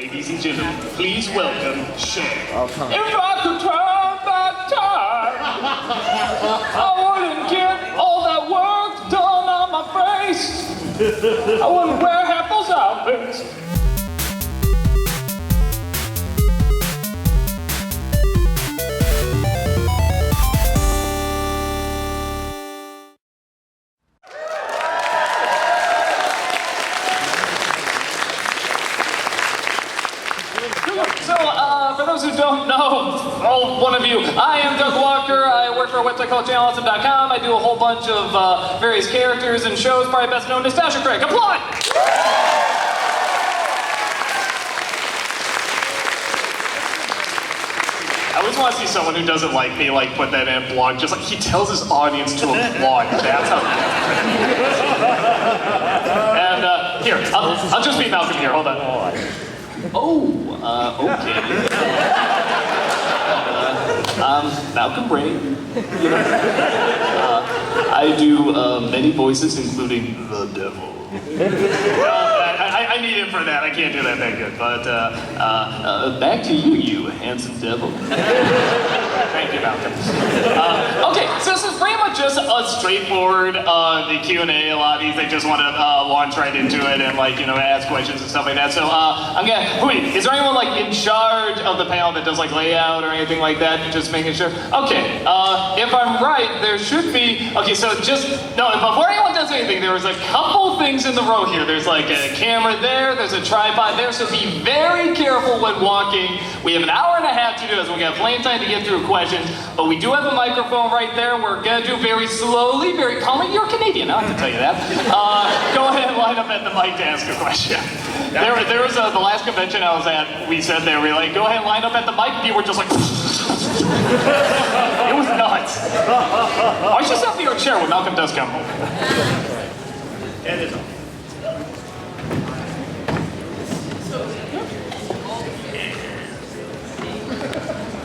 ladies and gentlemen, please welcome Shane. If I could turn back time, I wouldn't get all that work done on my face. I wouldn't wear half those outfits. For those who don't know, one of you, I am Doug Walker. I work for a website called channelawesome.com. I do a whole bunch of various characters and shows, probably best known as Nostalgia Critic. Applaud! I always want to see someone who doesn't like me, put that in a blog, just like he tells his audience to applaud. That's how. And here, I'll just be Malcolm here. Hold on. Okay. I'm Malcolm Rey. I do many voices, including the devil. I need him for that. I can't do that good. But back to you, you handsome devil. Thank you, Malcolm. Okay, so this is pretty much just a straightforward the Q&A. A lot of these, they just want to launch right into it and ask questions and stuff like that. So I'm gonna. Is there anyone in charge of the panel that does layout or anything like that? Just making sure. Okay. If I'm right, there should be. Okay, so before anyone does anything, there was a couple things in the row here. There's a camera there. There's a tripod there. So be very careful when walking. We have an hour and a half to do this. We got plenty of time to get through questions, but we do have a microphone right there. We're gonna do very slowly, very calmly. You're Canadian, I don't have to tell you that. Go ahead and line up at the mic to ask a question. There was the last convention I was at. We said there, we go ahead and line up at the mic. You were just like, it was nuts. I should set up your chair when Malcolm does come home. And it's on.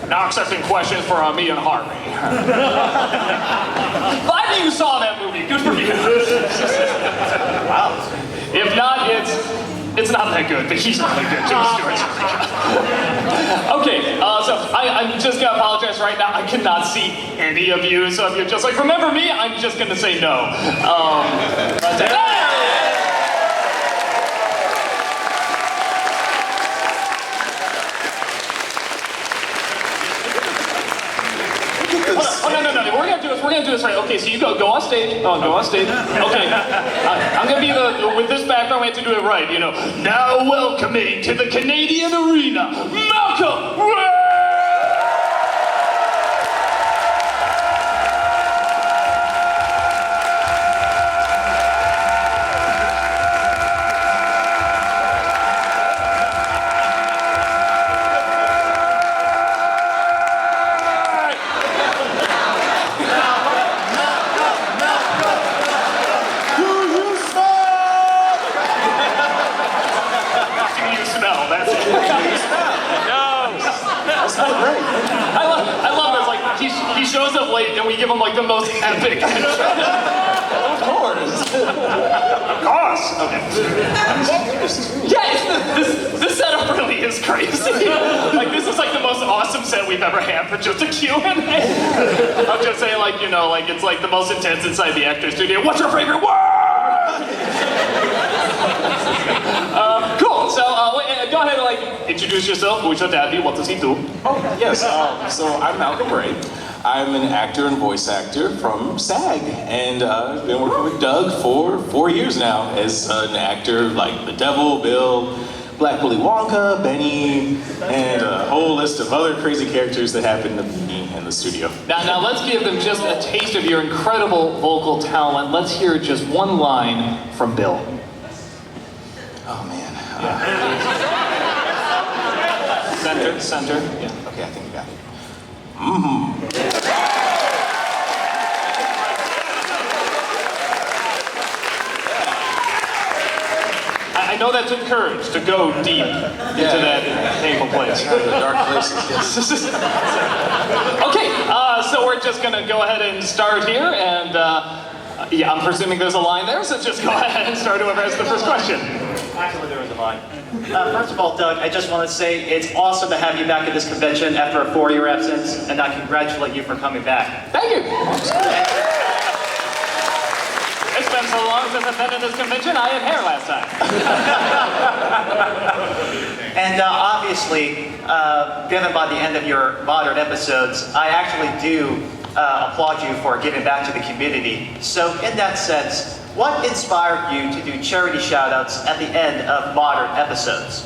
Now accepting questions for me and Harvey. 5 of you saw that movie. Good for you. Wow. If not, it's not that good, but he's really good. Jimmy Stewart's really good. Okay, so I'm just gonna apologize right now. I cannot see any of you, so if you're just remember me, I'm just gonna say no. We're gonna do this right. Okay, so you go on stage. Oh, go on stage. Okay, I'm gonna be with this background. We have to do it right. Now welcoming to the Canadian arena, Malcolm Rey. He shows up late and we give him the most epic intro. Of course. Of course. Okay. Yeah, this setup really is crazy. This is the most awesome set we've ever had for just a Q&A. I'm just saying it's the most intense inside the actor studio. What's your favorite word? Cool. So go ahead and introduce yourself. Who's your daddy? What does he do? Oh, yes. So I'm Malcolm Rey. I'm an actor and voice actor from SAG, and I've been working with Doug for 4 years now as an actor the Devil, Bill, Black Willy Wonka, Benny, and a whole list of other crazy characters that happen to be in the studio. Now let's give them just a taste of your incredible vocal talent. Let's hear just one line from Bill. Oh man. Center. Yeah. Okay, I think I got it. I know that took courage to go deep into that painful place. Dark places, yes. Okay, so we're just gonna go ahead and start here, and yeah, I'm presuming there's a line there, so just go ahead and start whoever has the first question. Actually, there was a line. First of all, Doug, I just want to say it's awesome to have you back at this convention after a 4-year absence, and I congratulate you for coming back. Thank you. It's been so long since I've been at this convention, I had hair last time. And obviously, given by the end of your modern episodes, I actually do applaud you for giving back to the community. So in that sense, what inspired you to do charity shoutouts at the end of modern episodes?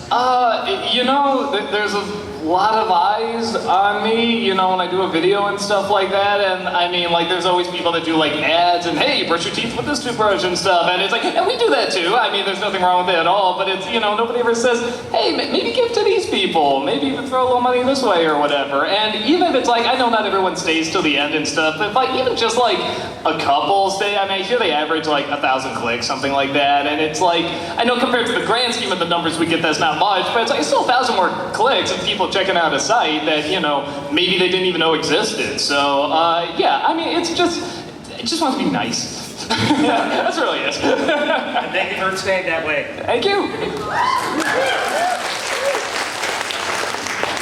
You know, there's a lot of eyes on me, you know, when I do a video and stuff like that, and I mean, like, there's always people that do, like, ads, and hey, brush your teeth with this toothbrush and stuff, and it's like, and we do that too. I mean, there's nothing wrong with it at all, but it's, you know, nobody ever says, hey, maybe give to these people, maybe even throw a little money this way or whatever, and even if it's like, I know not everyone stays till the end and stuff, but like, even just like a couple stay, I mean, here they average like 1,000 clicks, something like that, and it's like, I know compared to the grand scheme of the numbers we get, that's not much, but it's like, it's still 1,000 more clicks and people checking out a site that, you know, maybe they didn't even know existed. So, yeah, I mean, it just wants to be nice. That's really it. Thank you for staying that way. Thank you.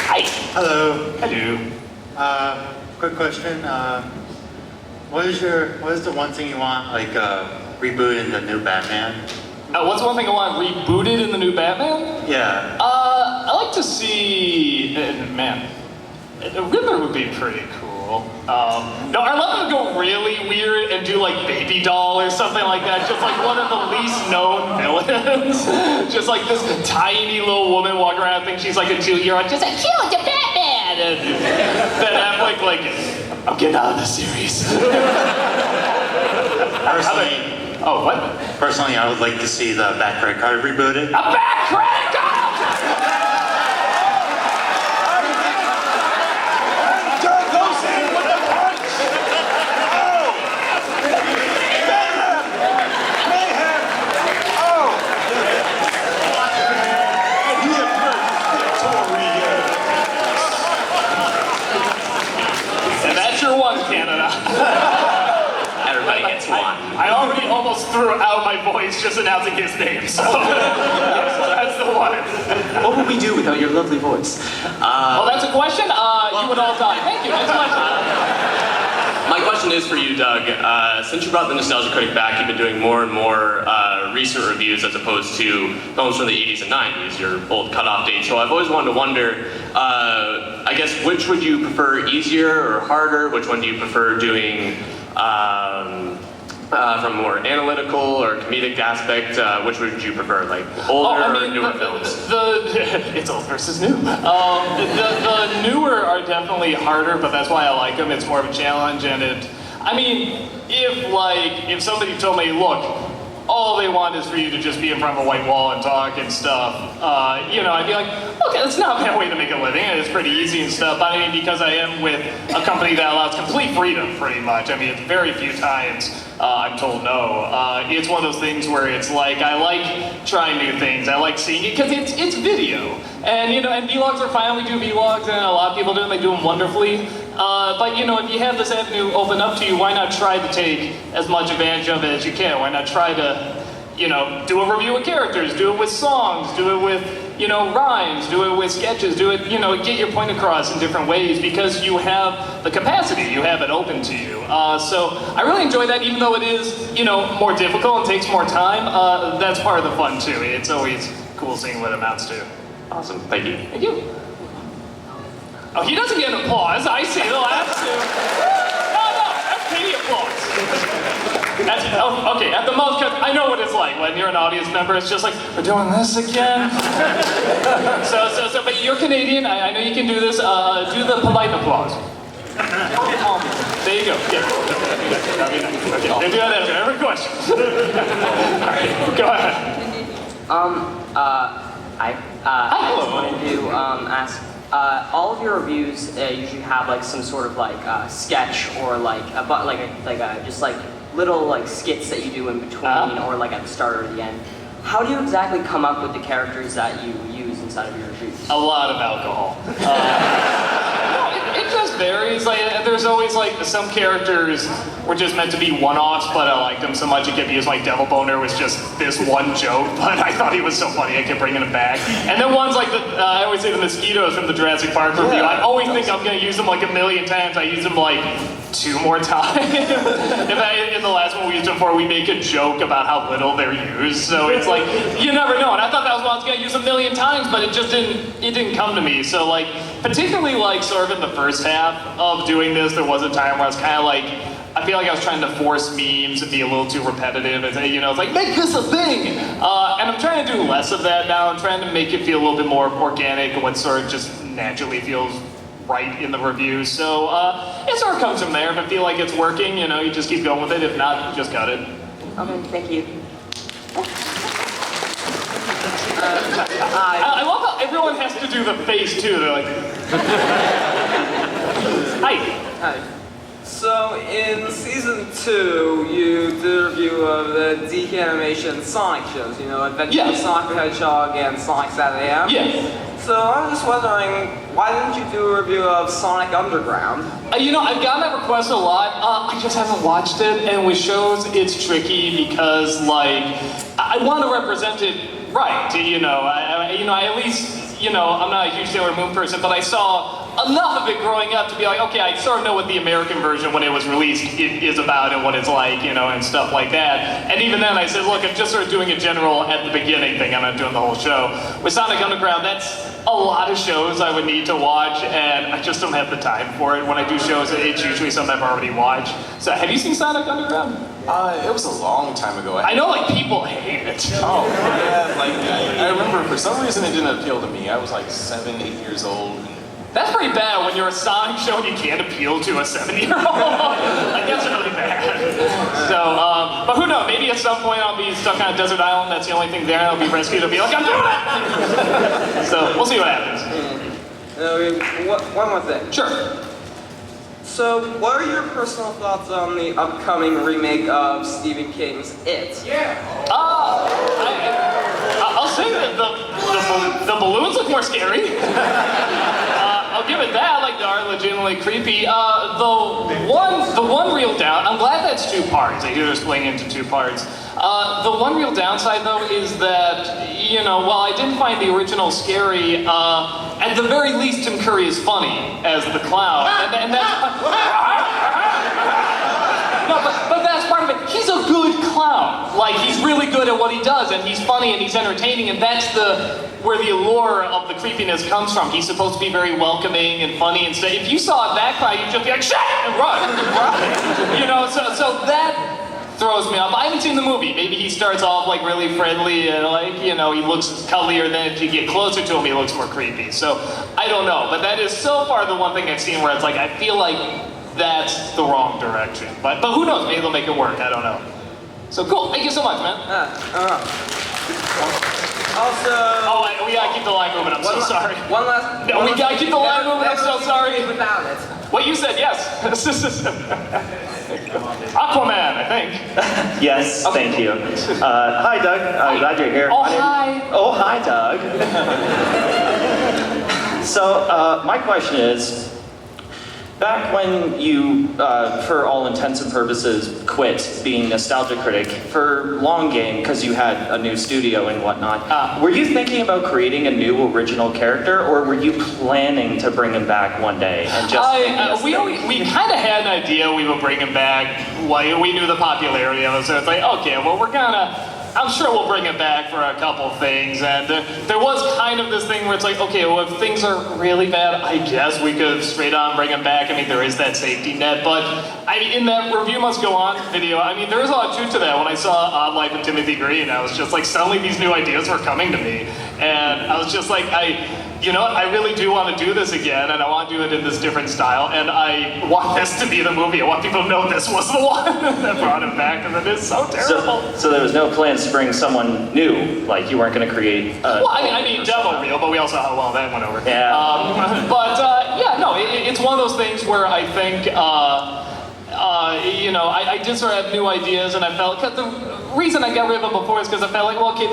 Hi. Hello. Hello. Quick question. What is the one thing you want, like, rebooted in the new Batman? What's one thing I want rebooted in the new Batman? Yeah. I like to see, man, the Riddler would be pretty cool. No, I'd love to go really weird and do like Baby Doll or something like that. Just like one of the least known villains. Just like this tiny little woman walking around thinking she's like a 2-year-old. Just like, kill the Batman! And then Affleck like, I'm getting out of this series. Personally, Oh, what? personally, I would like to see the back credit card rebooted. A back credit card! Doug goes in with the punch! Oh! Mayhem! Mayhem! Oh! And he emerged victorious. And that's your one, Canada. Everybody gets one. I already almost threw out my voice just announcing his name, so yes, that's the one. What would we do without your lovely voice? Well, that's a question? You would all die. Thank you, next question. My question is for you, Doug. Since you brought the Nostalgia Critic back, you've been doing more and more recent reviews as opposed to films from the 80s and 90s, your old cutoff date. So I've always wanted to wonder, I guess, which would you prefer, easier or harder? Which one do you prefer doing from a more analytical or comedic aspect? Which would you prefer, like older or newer films? It's old versus new. The newer are definitely harder, but that's why I like them. It's more of a challenge, and I mean, if somebody told me, look, all they want is for you to just be in front of a white wall and talk and stuff, you know, I'd be like, okay, that's not a bad way to make a living, and it's pretty easy and stuff, but I mean, because I am with a company that allows complete freedom, pretty much. I mean, it's very few times I'm told no. It's one of those things where it's like, I like trying new things, I like seeing it, because it's video. And, you know, and vlogs are fine, we do vlogs, and a lot of people do them, they do them wonderfully. But, you know, if you have this avenue open up to you, why not try to take as much advantage of it as you can? Why not try to, you know, do a review of characters, do it with songs, do it with, you know, rhymes, do it with sketches, do it, you know, get your point across in different ways because you have the capacity, you have it open to you. So I really enjoy that, even though it is, you know, more difficult and takes more time. That's part of the fun too. It's always cool seeing what it amounts to. Awesome, thank you. Thank you. Oh, he doesn't get an applause. I see the last two. No, that's Katie applause. That's, oh, okay, at the most, cause I know what it's like when you're an audience member. It's just like, we're doing this again. But you're Canadian. I know you can do this. Do the polite applause. There you go. Yeah. That'd be nice. Okay, they do that after every question. All right, go ahead. I just wanted to ask, all of your reviews usually have like some sort of like sketch or like just like little like skits that you do in between or like at the start or the end. How do you exactly come up with the characters that you use inside of your reviews? A lot of alcohol. No, it just varies. Like, there's always always like, some characters were just meant to be one-offs, but I liked them so much it kept me as like Devil Boner was just this one joke, but I thought he was so funny I kept bringing him back. And then ones like, I always say the mosquitoes from the Jurassic Park review, I always think I'm gonna use them like a million times, I use them like 2 more times. In the last one we used them for, we make a joke about how little they're used, so it's like, you never know, and I thought that was what I was gonna use a million times, but it just didn't come to me, so like, particularly like sort of in the first half of doing this, there was a time where I was kind of like, I feel like I was trying to force memes and be a little too repetitive and say, you know, it's like, make this a thing! And I'm trying to do less of that now. I'm trying to make it feel a little bit more organic and what sort of just naturally feels right in the review. So it sort of comes from there. If I feel like it's working, you know, you just keep going with it. If not, you just cut it. Okay, thank you. I love how everyone has to do the face too. They're like, hi. Hi. So in season 2, you did a review of the DK Animation Sonic shows, you know, Adventure of Sonic the Hedgehog and Sonic Saturday Am. Yeah. So I'm just wondering, why didn't you do a review of Sonic Underground? You know, I've gotten that request a lot. I just haven't watched it, and with shows, it's tricky because, like, I want to represent it right. You know, I at least, you know, I'm not a huge Sailor Moon person, but I saw enough of it growing up to be like, okay, I sort of know what the American version when it was released is about and what it's like, you know, and stuff like that. And even then I said, look, I'm just sort of doing a general at the beginning thing, I'm not doing the whole show. With Sonic Underground, that's a lot of shows I would need to watch, and I just don't have the time for it. When I do shows, it's usually something I've already watched. So have you seen Sonic Underground? It was a long time ago. I know, like, people hate it. Oh, yeah, like, I remember for some reason it didn't appeal to me. I was like 7, 8 years old. That's pretty bad when you're a Sonic show and you can't appeal to a 7-year-old. Like, that's really bad. So, but who knows, maybe at some point I'll be stuck on a desert island, that's the only thing there, and I'll be rescued, I'll be like, I'm doing it! So, we'll see what happens. One more thing. Sure. So, what are your personal thoughts on the upcoming remake of Stephen King's It? I'll say that the balloons look more scary. I'll give it that, like, they are legitimately creepy. The one real I'm glad that's 2 parts. I hear they're splitting into 2 parts. The one real downside, though, is that, you know, while I didn't find the original scary, at the very least Tim Curry is funny as the clown. And that's... No, but that's part of it. He's a good clown. Like, he's really good at what he does, and he's funny and he's entertaining, and that's where the allure of the creepiness comes from. He's supposed to be very welcoming and funny and stuff. If you saw that clown, you'd just be like, shit, and run. You know, so that throws me off. I haven't seen the movie. Maybe he starts off like really friendly and like, you know, he looks cuddlier, then if you get closer to him, he looks more creepy. So, I don't know. But that is so far the one thing I've seen where it's like, I feel like that's the wrong direction. But who knows, maybe they'll make it work, I don't know. So cool, thank you so much, man. Also... Oh, we gotta keep the line moving, I'm so sorry. One last... No, we gotta keep the line moving, I'm so sorry. Without it. What you said, yes. Aquaman, I think. Yes, thank you. Hi, Doug. I'm glad you're here. Oh, hi. Oh, hi, Doug. So, my question is, back when you, for all intents and purposes, quit being Nostalgia Critic for Long Game because you had a new studio and whatnot, were you thinking about creating a new original character, or were you planning to bring him back one day and just we kind of had an idea we would bring him back. Well, we knew the popularity of it, so it's like, okay, well, I'm sure we'll bring it back for a couple things, and there was kind of this thing where it's like, okay, well, if things are really bad, I guess we could straight on bring him back. I mean, there is that safety net, but I mean, in that Review Must Go On video, I mean, there is a lot of truth to that. When I saw Odd Life of Timothy Green, I was just like, suddenly these new ideas were coming to me, and I was just like, you know what, I really do want to do this again, and I want to do it in this different style, and I want this to be the movie. I want people to know this was the one that brought him back, and it is so terrible. So there was no plans to bring someone new, like you weren't going to create... well, I mean, Devil Real, but we also saw how well that went over. Yeah. Yeah, no, it's one of those things where I think, you know, I did sort of have new ideas, and I felt, cause the reason I got rid of it before is because I felt like, well, okay,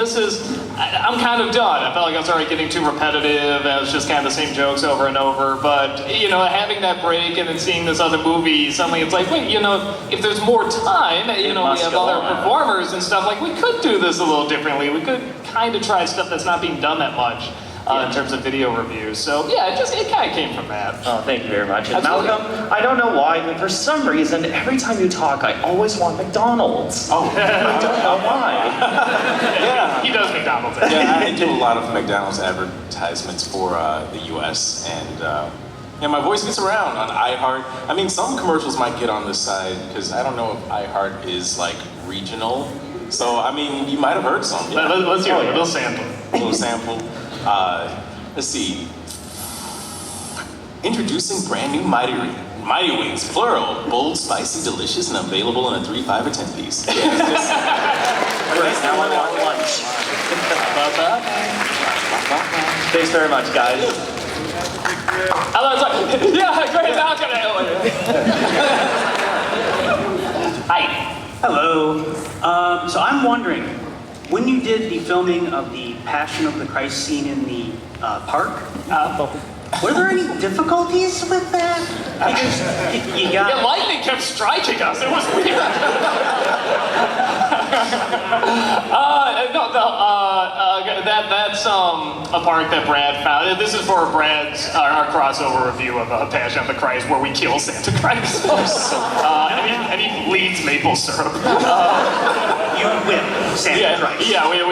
I'm kind of done. I felt like I was already getting too repetitive, and it was just kind of the same jokes over and over. But, you know, having that break and then seeing this other movie, suddenly it's like, wait, you know, if there's more time, you know, we have other performers and stuff, like, we could do this a little differently. We could kind of try stuff that's not being done that much. In terms of video reviews. So yeah, it kind of came from that. Oh, thank you very much. And Absolutely. Malcolm, I don't know why, but for some reason, every time you talk, I always want McDonald's. Oh, I don't know why. yeah. He does McDonald's. Yeah, I do a lot of McDonald's advertisements for the US, and yeah, my voice gets around on iHeart. I mean, some commercials might get on this side, because I don't know if iHeart is like regional. So, I mean, you might have heard some. Yeah. Let's hear a little sample. A little sample. Let's see. Introducing brand new Mighty Wings, plural, bold, spicy, delicious, and available in a 3, 5, or 10 piece. Yeah, Right now I want lunch. Thanks very much, guys. I was like, yeah, great, now I'm gonna. Hi. Hello. So I'm wondering, when you did the filming of the Passion of the Christ scene in the park, were there any difficulties with that? Because you got... Yeah, lightning kept striking us. It was weird. That's a park that Brad found. This is for Brad's our crossover review of Passion of the Christ, where we kill Santa Christ. And he bleeds maple syrup. You whip Santa Christ. Yeah, we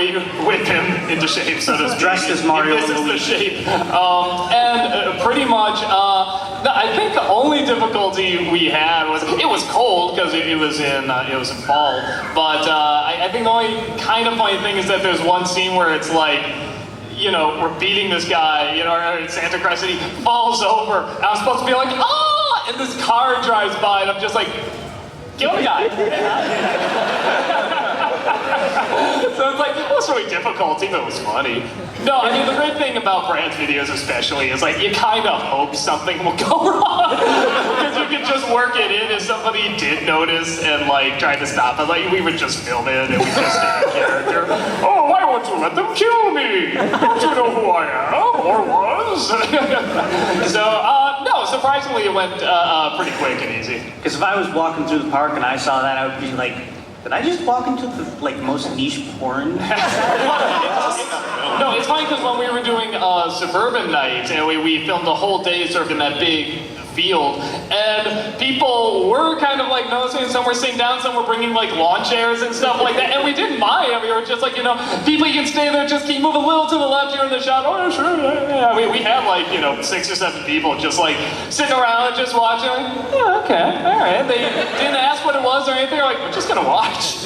whip him into shape, so to speak. Dressed as Mario This and is the Luigi. shape. And pretty much, I think the only difficulty we had was it was cold because it was in fall. But I think the only kind of funny thing is that there's one scene where it's like, you know, we're beating this guy, you know, Santa Christ, and he falls over. And I'm supposed to be like, ah! And this car drives by, and I'm just like, kill the guy. So it's like, it wasn't really difficult, even though it was funny. No, I mean, the great thing about Brad's videos especially is like, you kind of hope something will go wrong. Because you can just work it in if somebody did notice and like try to stop it. Like, we would just film it and we just stay in character. Oh, why won't you let them kill me? Don't you know who I am, or was? So, no, surprisingly it went pretty quick and easy. Because if I was walking through the park and I saw that, I would be like, did I just walk into the most niche porn? No, it's funny because when we were doing Suburban Night, and we filmed the whole day sort of in that big field, and people were kind of like noticing, some were sitting down, some were bringing like lawn chairs and stuff like that, and we didn't mind. I mean, we were just like, you know, people, you can stay there, just keep moving a little to the left here in the shot. Oh, sure, yeah. We had like, you know, 6 or 7 people just like sitting around just watching, like, yeah, okay, all right. They didn't ask what it was or anything, they're like, we're just gonna watch.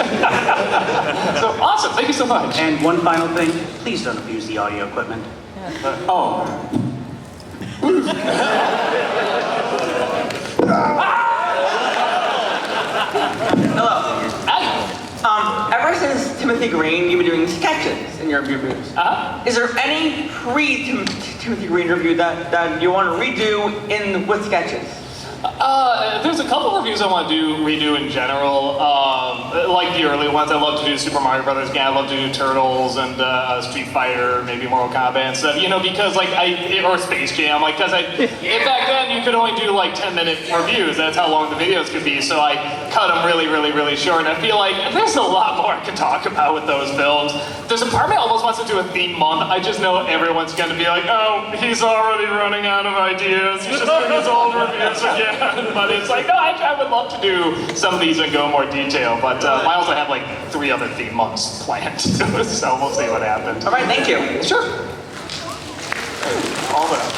So awesome, thank you so much. And one final thing, please don't abuse the audio equipment. Oh. Hello. Ever since Timothy Green, you've been doing sketches in your reviews. Is there any pre-Timothy Green review that you want to redo with sketches? There's a couple reviews I want to redo in general. Like the early ones, I love to do Super Mario Brothers game. I love to do Turtles and Street Fighter, maybe Mortal Kombat and stuff. You know, because like or Space Jam, like because back then you could only do like 10-minute reviews. That's how long the videos could be. So I cut them really, really, really short. And I feel like there's a lot more I could talk about with those films. There's a part of me almost wants to do a theme month. I just know everyone's going to be like, oh, he's already running out of ideas. He's just doing his old reviews again. But it's like, no, I would love to do some of these and go in more detail. But I also have like 3 other theme months planned, so we'll see what happens. All right, thank you. Sure. All that.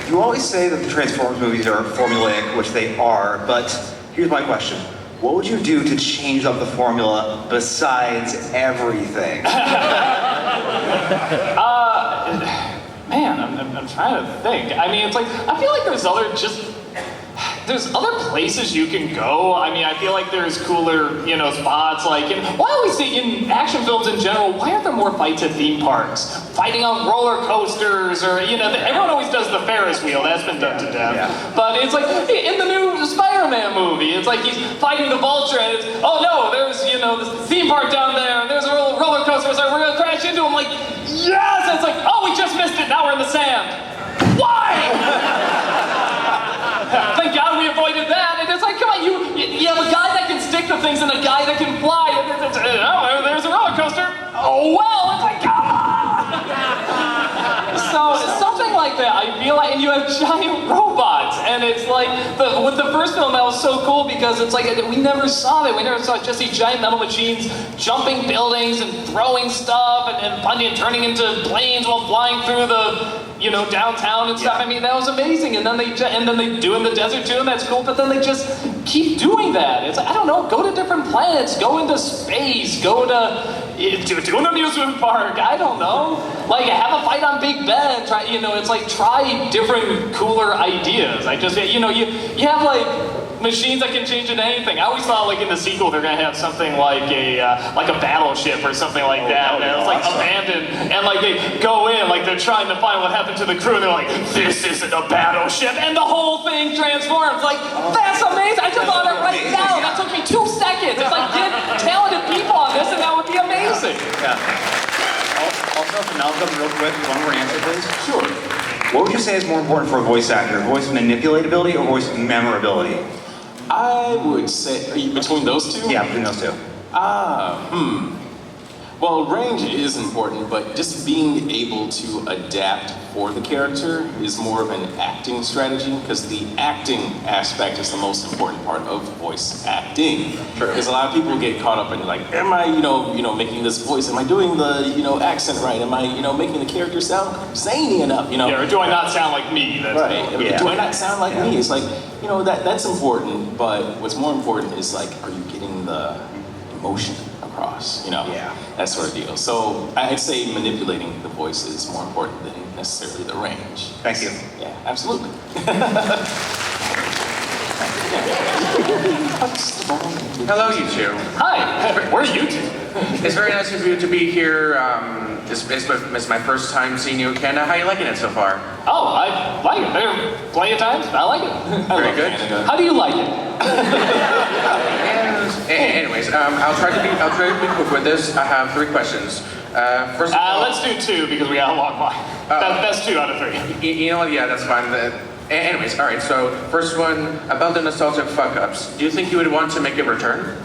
You always say that the Transformers movies are formulaic, which they are, but here's my question. What would you do to change up the formula besides everything? Man, I'm trying to think. I mean, it's like, I feel like there's other just, there's other places you can go. I mean, I feel like there's cooler, you know, spots. Like, why always say in action films in general, why aren't there more fights at theme parks? Fighting on roller coasters, or, you know, everyone always does the Ferris wheel. That's been done to death. Yeah. But it's like in the new Spider-Man movie, it's like he's fighting the Vulture, and it's, oh no, there's, you know, this theme park down there, and there's a roller coaster, so we're gonna crash into him. Like, yes! And it's like, oh, we just missed it. Now we're in the sand. Why? Thank God we avoided that. And it's like, come on, you have a guy that can stick to things and a guy that can fly. Oh, there's a roller coaster. Oh well, it's like, come on. So something like that, I feel like, and you have giant robots, and it's like with the first film that was so cool because it's like we never saw that. We never saw just these giant metal machines jumping buildings and throwing stuff and turning into planes while flying through the, you know, downtown and stuff. I mean, that was amazing. And then they do in the desert too, and that's cool. But then they just keep doing that. It's like, I don't know, go to different planets, go into space, go to an amusement park. I don't know. Like, have a fight on Big Ben. Try, you know, it's like try different, cooler ideas. I just, you know, you have like machines that can change into anything. I always thought, like, in the sequel, they're gonna have something like a battleship or something like that. And it's like abandoned, and like they go in, like they're trying to find what happened to the crew, and they're like, "This isn't a battleship," and the whole thing transforms. Like, that's amazing. I just thought of it right now. That took me 2 seconds. It's like, get talented people on this, and that would be amazing. Yeah. Also, for Malcolm, real quick, one more answer, please. Sure. What would you say is more important for a voice actor? Voice manipulatability or voice memorability? I would say, are you between those two? Yeah, between those two. Well, range is important, but just being able to adapt for the character is more of an acting strategy, because the acting aspect is the most important part of voice acting. Because a lot of people get caught up in like, am I, you know, making this voice? Am I doing the, you know, accent right? Am I, you know, making the character sound zany enough? You know? Yeah, or do I not sound like me? That's right. Yeah. Do I not sound like me? It's like, you know, that's important, but what's more important is like, are you getting the emotion across, you know, that sort of deal. So I'd say manipulating the voice is more important than necessarily the range. Thank you. Yeah, absolutely. Hello, you two. Hi, where are you two? It's very nice of you to be here. It's my first time seeing you in Canada. How are you liking it so far? Oh, I like it. There are plenty of times. I like it. Very good. Canada. How do you like it? Anyways, I'll try to be quick with this. I have 3 questions. First of all, let's do 2 because we got a long line. That's 2 out of 3. You know what? Yeah, that's fine. Anyways, all right. So first one about the nostalgic fuck-ups. Do you think you would want to make a return?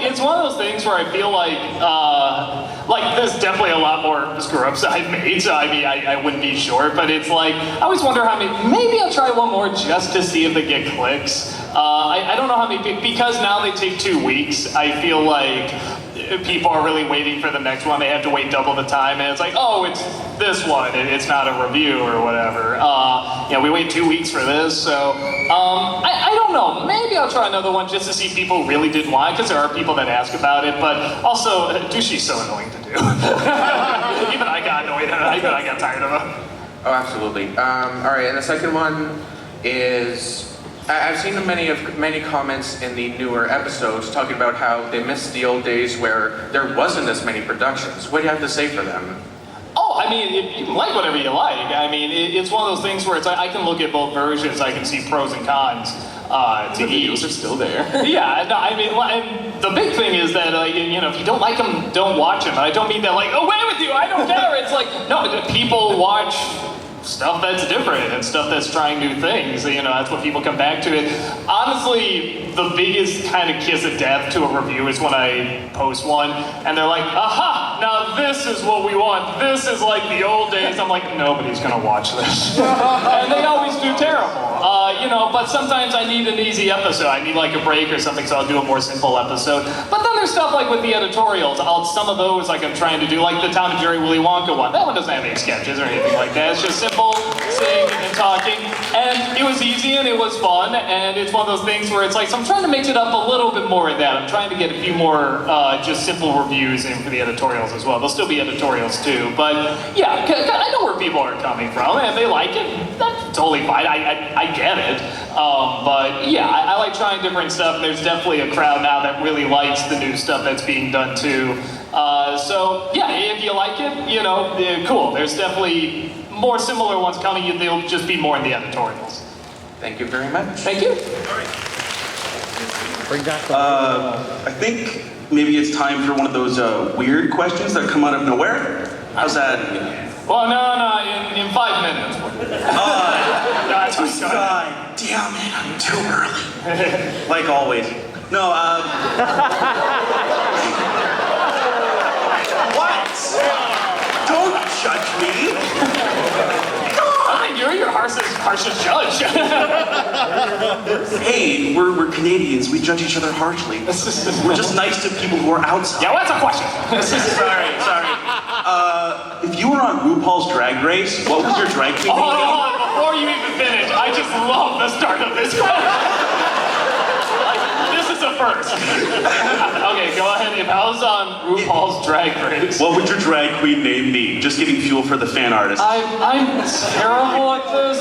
It's one of those things where I feel like there's definitely a lot more screw-ups I've made, so I mean, I wouldn't be sure, but it's like, I always wonder how many, maybe I'll try one more just to see if they get clicks. I don't know how many, because now they take 2 weeks, I feel like people are really waiting for the next one. They have to wait double the time, and it's like, oh, it's this one, it's not a review or whatever. We wait 2 weeks for this, so I don't know. Maybe I'll try another one just to see if people really did want it, because there are people that ask about it, but also, Dushi's so annoying to do. Even I got annoyed, and I got tired of him. Oh, absolutely. All right, and the second one is, I've seen many comments in the newer episodes talking about how they miss the old days where there wasn't as many productions. What do you have to say for them? Oh, I mean, you can like whatever you like. I mean, it's one of those things where it's like, I can look at both versions, I can see pros and cons to each. Videos are still there. Yeah, no, I mean, and the big thing is that, if you don't like them, don't watch them. I don't mean that like, away with you, I don't care. It's like, no, people watch stuff that's different and stuff that's trying new things. That's what people come back to. It. Honestly, the biggest kind of kiss of death to a review is when I post one and they're like, aha, now this is what we want. This is like the old days. I'm like, nobody's gonna watch this. And they always do terrible. But sometimes I need an easy episode. I need like a break or something, so I'll do a more simple episode. But then there's stuff like with the editorials. Some of those like I'm trying to do, like the Tom and Jerry Willy Wonka one. That one doesn't have any sketches or anything like that. It's just simple sitting and talking. And it was easy and it was fun, and it's one of those things where it's like, so I'm trying to mix it up a little bit more of that. I'm trying to get a few more just simple reviews in for the editorials as well. There'll still be editorials too, but yeah, I know where people are coming from, and if they like it, that's totally fine. I get it. But yeah, I like trying different stuff. There's definitely a crowd now that really likes the new stuff that's being done too. So yeah, if you like it, you know, cool. There's definitely more similar ones coming. They'll just be more in the editorials. Thank you very much. Thank you. I think maybe it's time for one of those weird questions that come out of nowhere. How's that? Well, no, in 5 minutes. God damn it, I'm too early. Like always. No, What? Don't judge me. I think you're your harshest judge. Hey, we're Canadians. We judge each other harshly. We're just nice to people who are outside. Yeah, what's a question? Sorry. If you were on RuPaul's Drag Race, what was your drag queen name? Hold on, before you even finish, I just love the start of this question. This is a first. Okay, go ahead. If I was on RuPaul's Drag Race, what would your drag queen name be? Just giving fuel for the fan artist. I'm terrible at this.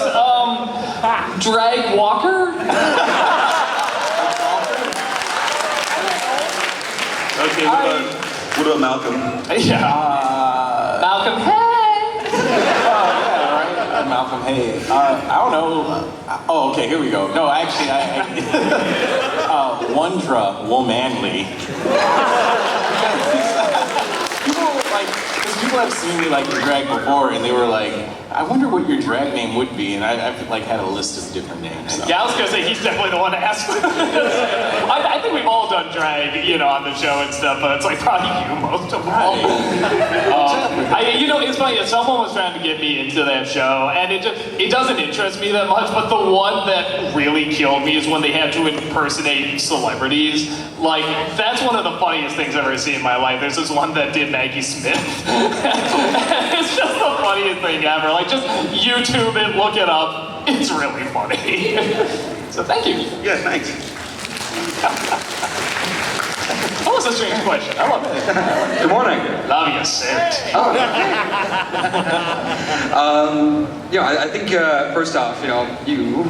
Drag Walker? Okay, what about Malcolm? Yeah. Malcolm, hey! Malcolm, hey. I don't know. Oh, okay, here we go. No, actually, Wondra Womanly. People have seen me like drag before, and they were like, I wonder what your drag name would be, and I've like had a list of different names. So. Yeah, I was gonna say he's definitely the one to ask. I think we've all done drag, you know, on the show and stuff, but it's like probably you most of all. You know, it's funny. Someone was trying to get me into that show, and it doesn't interest me that much. But the one that really killed me is when they had to impersonate celebrities. Like that's one of the funniest things I've ever seen in my life. There's this one that did Maggie Smith. It's just the funniest thing ever. Like, just YouTube it, look it up. It's really funny. So thank you. Yeah, thanks. That was a strange question. I love it. Good morning. Love you, Sarah. I think first off, you,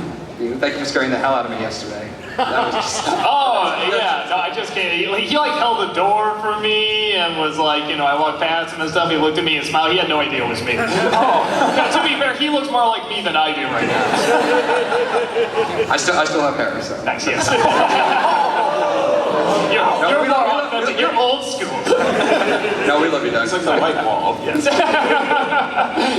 thank you for scaring the hell out of me yesterday. That was just... Oh, yeah, no, I just can't. He like held the door for me and was like, I walked past him and stuff. He looked at me and smiled. He had no idea it was me. Oh, to be fair, he looks more like me than I do right now. I still have hair, so. Thanks, yes. You're old school. No, we love you, Doug. It's like the white wall. Yes.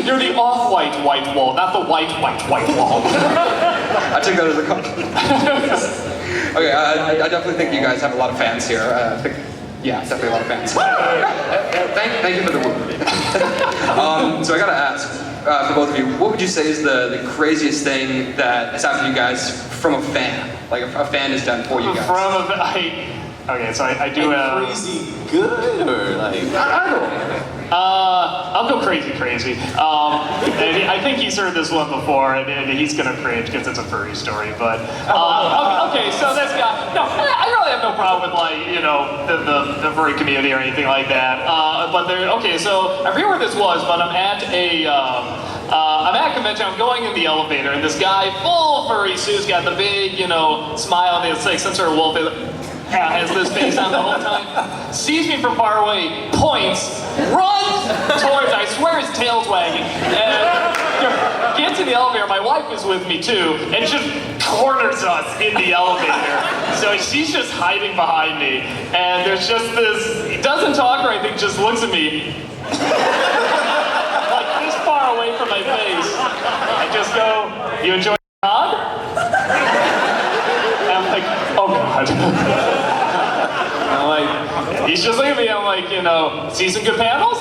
You're the off-white white wall, not the white wall. I took that as a compliment. Okay, I definitely think you guys have a lot of fans here. Definitely a lot of fans. Thank you for the word. So I gotta ask, for both of you, what would you say is the craziest thing that has happened to you guys from a fan? Like a fan has done for you guys? Okay, so I do like crazy good or like I don't know. I'll go crazy. And I think he's heard this one before, and he's gonna cringe because it's a furry story. But okay, so this guy. No, I really have no problem with the furry community or anything like that. So I forget where this was, but I'm at a convention. I'm going in the elevator, and this guy, full furry suit's got the big, smile, and it's like some sort of wolf. Has this face on the whole time, sees me from far away, points, runs towards, I swear his tail's wagging, and gets in the elevator. My wife is with me too, and just corners us in the elevator. So she's just hiding behind me, and there's just this, he doesn't talk or anything, just looks at me, like this far away from my face. I just go, you enjoy God? And I'm like, oh God. I'm like, he's just looking at me, I'm like, see some good panels?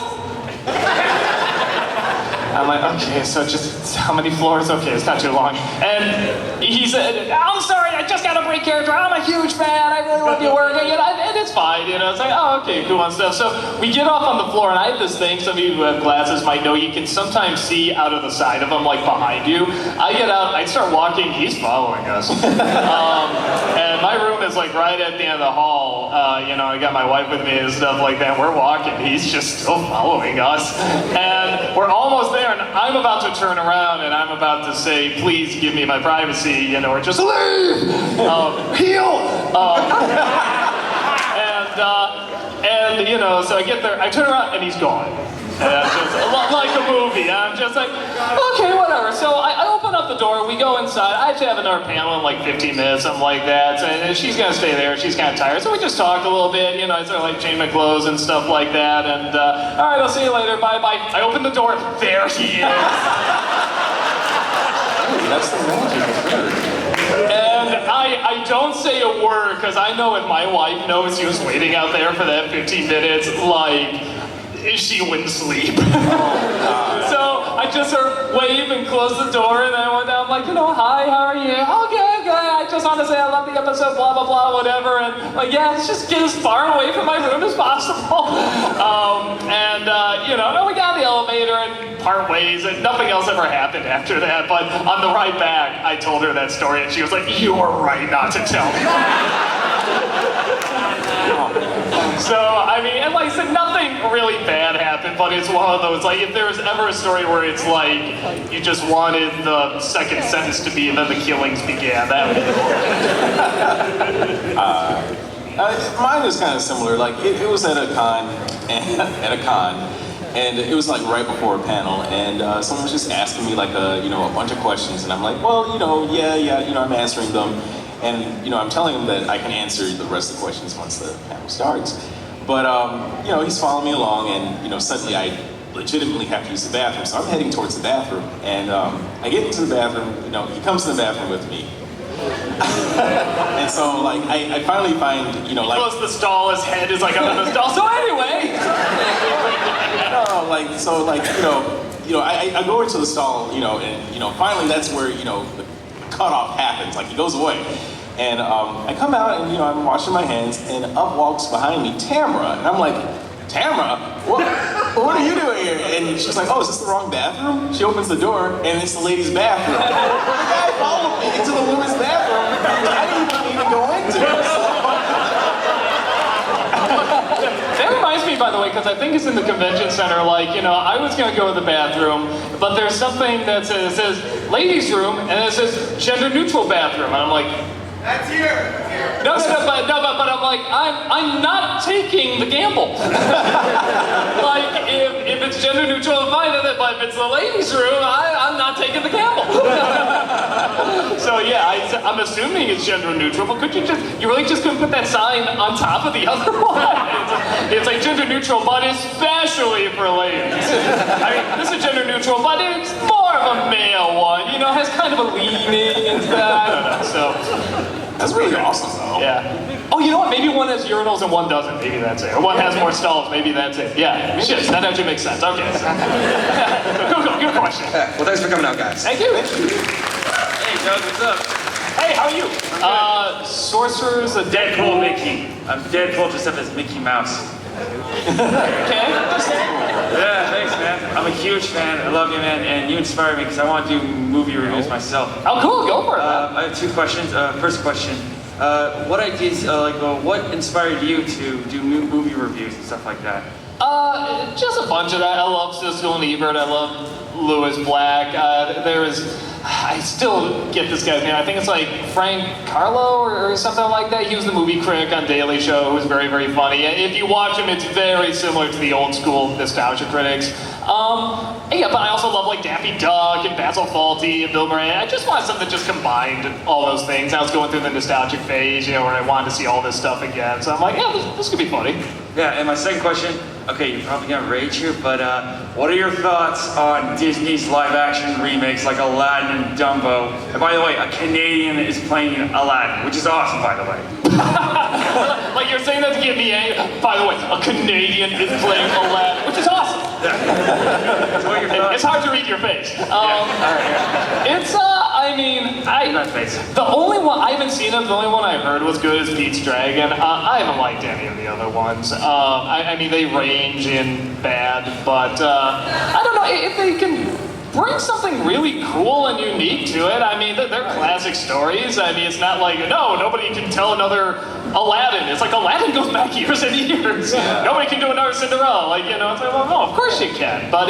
I'm like, okay, so just how many floors? Okay, it's not too long. And he said, I'm sorry, I just got a break character. I'm a huge fan. I really love your work. And it's fine, It's like, oh, okay, cool and stuff. So we get off on the floor, and I have this thing. Some of you who have glasses might know you can sometimes see out of the side of them, like behind you. I get out, I start walking. He's following us. And my room is like right at the end of the hall. I got my wife with me and stuff like that. We're walking. He's just still following us. And we're almost there, and I'm about to turn around, and I'm about to say, please give me my privacy, or just leave! Heal! So I get there, I turn around, and he's gone. And I'm just, like a movie, I'm just like, okay, whatever. So I open up the door, we go inside. I actually have another panel in like 15 minutes, something like that. And she's gonna stay there, she's kind of tired. So we just talked a little bit, I sort of like change my clothes and stuff like that. And all right, I'll see you later, bye-bye. I open the door, there he is. That's the magic. And I don't say a word, because I know if my wife knows he was waiting out there for that 15 minutes, like, she wouldn't sleep. So I just sort of wave and close the door, and I went down, I'm like, hi, how are you? Okay, I just want to say I love the episode, blah, blah, blah, whatever. And like, yeah, let's just get as far away from my room as possible. We got in the elevator and part ways, and nothing else ever happened after that. But on the ride back, I told her that story, and she was like, you were right not to tell me. So, and like I said, nothing really bad happened, but it's one of those, like, if there was ever a story where it's like, you just wanted the second sentence to be, and then the killings began, that would be cool. Mine is kind of similar. Like, it was at a con, and it was like right before a panel, and someone was just asking me like a bunch of questions, and I'm like, well, I'm answering them. And, I'm telling him that I can answer the rest of the questions once the panel starts. But, he's following me along, and, suddenly I legitimately have to use the bathroom. So I'm heading towards the bathroom, and I get into the bathroom, he comes to the bathroom with me. And so, like, I finally find, He closes the stall, his head is like up in the stall. So anyway! I go into the stall, and, finally that's where, the cutoff happens, like he goes away. And I come out and I'm washing my hands, and up walks behind me Tamara, and I'm like, Tamara, what are you doing here? And she's like, oh, is this the wrong bathroom? She opens the door, and it's the ladies' bathroom. The guy followed me into the women's bathroom. I didn't even go into it. That reminds me, by the way, because I think it's in the convention center, like, I was going to go to the bathroom, but there's something that says ladies' room, and it says gender-neutral bathroom, and I'm like, that's here. No, but I'm like, I'm not taking the gamble. Like, if it's gender-neutral, fine, but if it's the ladies' room, I'm not taking the gamble. So yeah, I'm assuming it's gender-neutral, but could you really just couldn't put that sign on top of the other one? It's like gender-neutral, but especially for ladies. This is gender-neutral, but it's more of a male one, has kind of a leaning and stuff, I don't know, so. That's really awesome, though. Yeah. Oh, you know what? Maybe one has urinals and one doesn't. Maybe that's it. Or one has more stalls. Maybe that's it. Yeah. Shit, that actually makes sense. Okay. Good question. Yeah, well, thanks for coming out, guys. Thank you. Hey, Doug, what's up? Hey, how are you? Sorcerer's a Deadpool Mickey. I'm Deadpool dressed up as Mickey Mouse. Okay. Yeah, thanks, man. I'm a huge fan. I love you, man, and you inspire me because I want to do movie reviews myself. Oh, cool. Go for it. I have two questions. First question: what ideas, what inspired you to do movie reviews and stuff like that? Just a bunch of that. I love Siskel and Ebert. I love Lewis Black. I still get this guy's name. I think it's like Frank Carlo or something like that. He was the movie critic on Daily Show, who was very, very funny. If you watch him, it's very similar to the old school Nostalgia Critics. But I also love like Daffy Duck and Basil Fawlty and Bill Murray. I just wanted something that just combined all those things. I was going through the nostalgic phase, where I wanted to see all this stuff again. So I'm like, yeah, this could be funny. Yeah, and my second question, okay, you're probably gonna rage here, but what are your thoughts on Disney's live-action remakes like Aladdin and Dumbo? And by the way, a Canadian is playing Aladdin, which is awesome, by the way. Like you're saying that to get me angry. By the way, a Canadian is playing Aladdin, which is awesome. Yeah. So what are your thoughts? It's hard to read your face. It's I mean, the only one I haven't seen it. The only one I heard was good is Pete's Dragon. I haven't liked any of the other ones. I mean, they range in bad, but I don't know if they can bring something really cool and unique to it. I mean, they're classic stories. I mean, it's not like, no, nobody can tell another Aladdin. It's like Aladdin goes back years and years. Yeah. Nobody can do another Cinderella. Like, you know, it's like, well, no, of course you can. But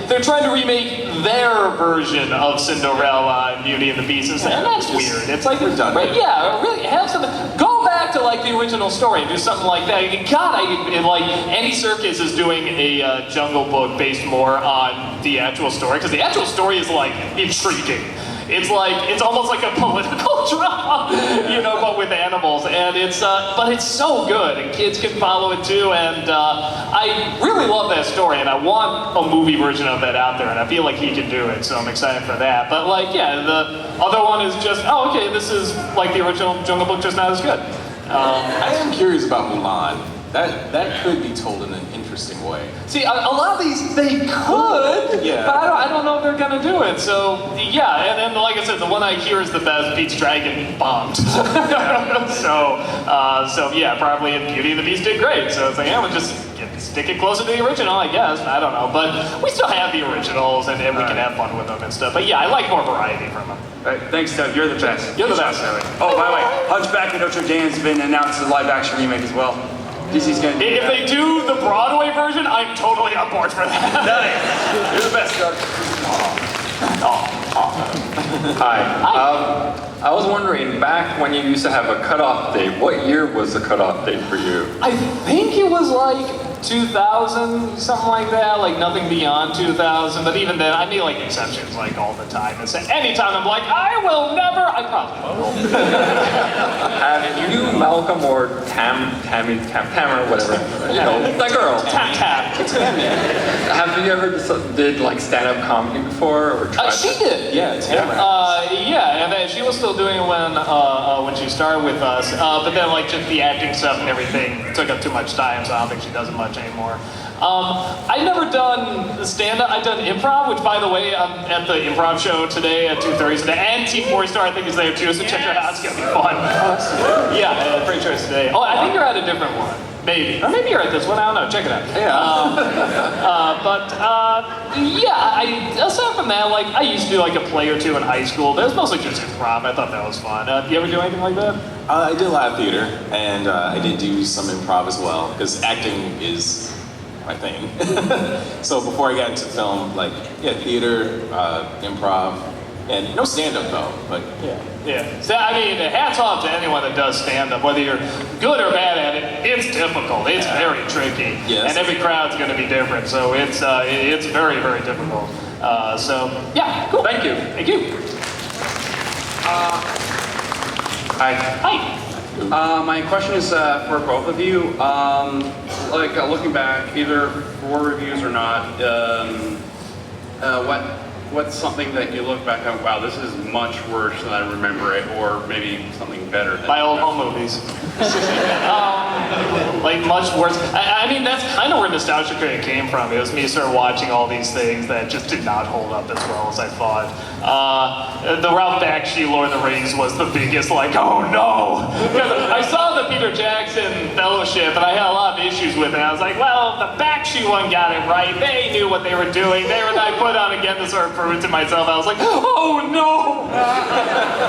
they're trying to remake their version of Cinderella and Beauty and the Beast. And that's weird. It's like, yeah, really have something. Go back to like the original story and do something like that. God, like Andy Serkis is doing a Jungle Book based more on the actual story, because the actual story is like intriguing. It's almost like a political drama, you know, but with animals, and but it's so good, and kids can follow it too, and I really love that story, and I want a movie version of that out there, and I feel like he can do it, so I'm excited for that. But like, yeah, the other one is just, oh, okay, this is like the original Jungle Book, just not as good. I am curious about Mulan. That could be told in an interesting way. See, a lot of these, they could, yeah. but I don't know if they're gonna do it. So, yeah, and like I said, the one I hear is the best, Pete's Dragon bombed. So yeah, probably Beauty and the Beast did great. So it's like, yeah, we'll just stick it closer to the original, I guess. I don't know, but we still have the originals, and we can have fun with them and stuff. But yeah, I like more variety from them. All right, thanks, Doug. You're the best. You're the best. Oh, by the way, Hunchback of Notre Dame's been announced as a live-action remake as well. DC's gonna do If they do the Broadway version, I'm totally on board for that. Nice. You're the best, Doug. Hi. I was wondering, back when you used to have a cutoff date, what year was the cutoff date for you? I think it was like 2000, something like that, like nothing beyond 2000, but even then, I mean like exceptions like all the time. And so anytime I'm like, I will never, I probably will. Have you, Malcolm, or Tammy, or whatever, you know, that girl. Tam. Have you ever did like stand-up comedy before, or tried? She did. Yeah, Tamara. Yeah, and then she was still doing it when she started with us, but then like just the acting stuff and everything took up too much time, so I don't think she does it much anymore. I've never done stand-up. I've done improv, which, by the way, I'm at the improv show today at 2:30 today, and Team 4-Star I think is there too, so check it out. It's gonna be fun. Yeah, I'm pretty sure it's today. Oh, I think you're at a different one. Maybe. Or maybe you're at this one, I don't know, check it out. Yeah, aside from that, like, I used to do like a play or two in high school, but it was mostly just improv. I thought that was fun. You ever do anything like that? I did live theater, and I did do some improv as well, because acting is my thing. So before I got into film, like, yeah, theater, improv, and no stand-up though, but yeah. So, I mean, hats off to anyone that does stand-up, whether you're good or bad at it. It's difficult. It's very tricky, and every crowd's going to be different. So it's very, very difficult. So yeah, cool. Thank you. Thank you. Hi. My question is for both of you. Like looking back, either for reviews or not, what's something that you look back on, wow, this is much worse than I remember it, or maybe something better than My old home movies. Like much worse. I mean, that's kind of where Nostalgia Critic came from. It was me sort of watching all these things that just did not hold up as well as I thought. The Ralph Bakshi Lord of the Rings was the biggest, like, oh no! Because I saw the Peter Jackson Fellowship, and I had a lot of issues with it. I was like, well, the Bakshi one got it right. They knew what they were doing. I put on again to sort of prove it to myself. I was like, oh no!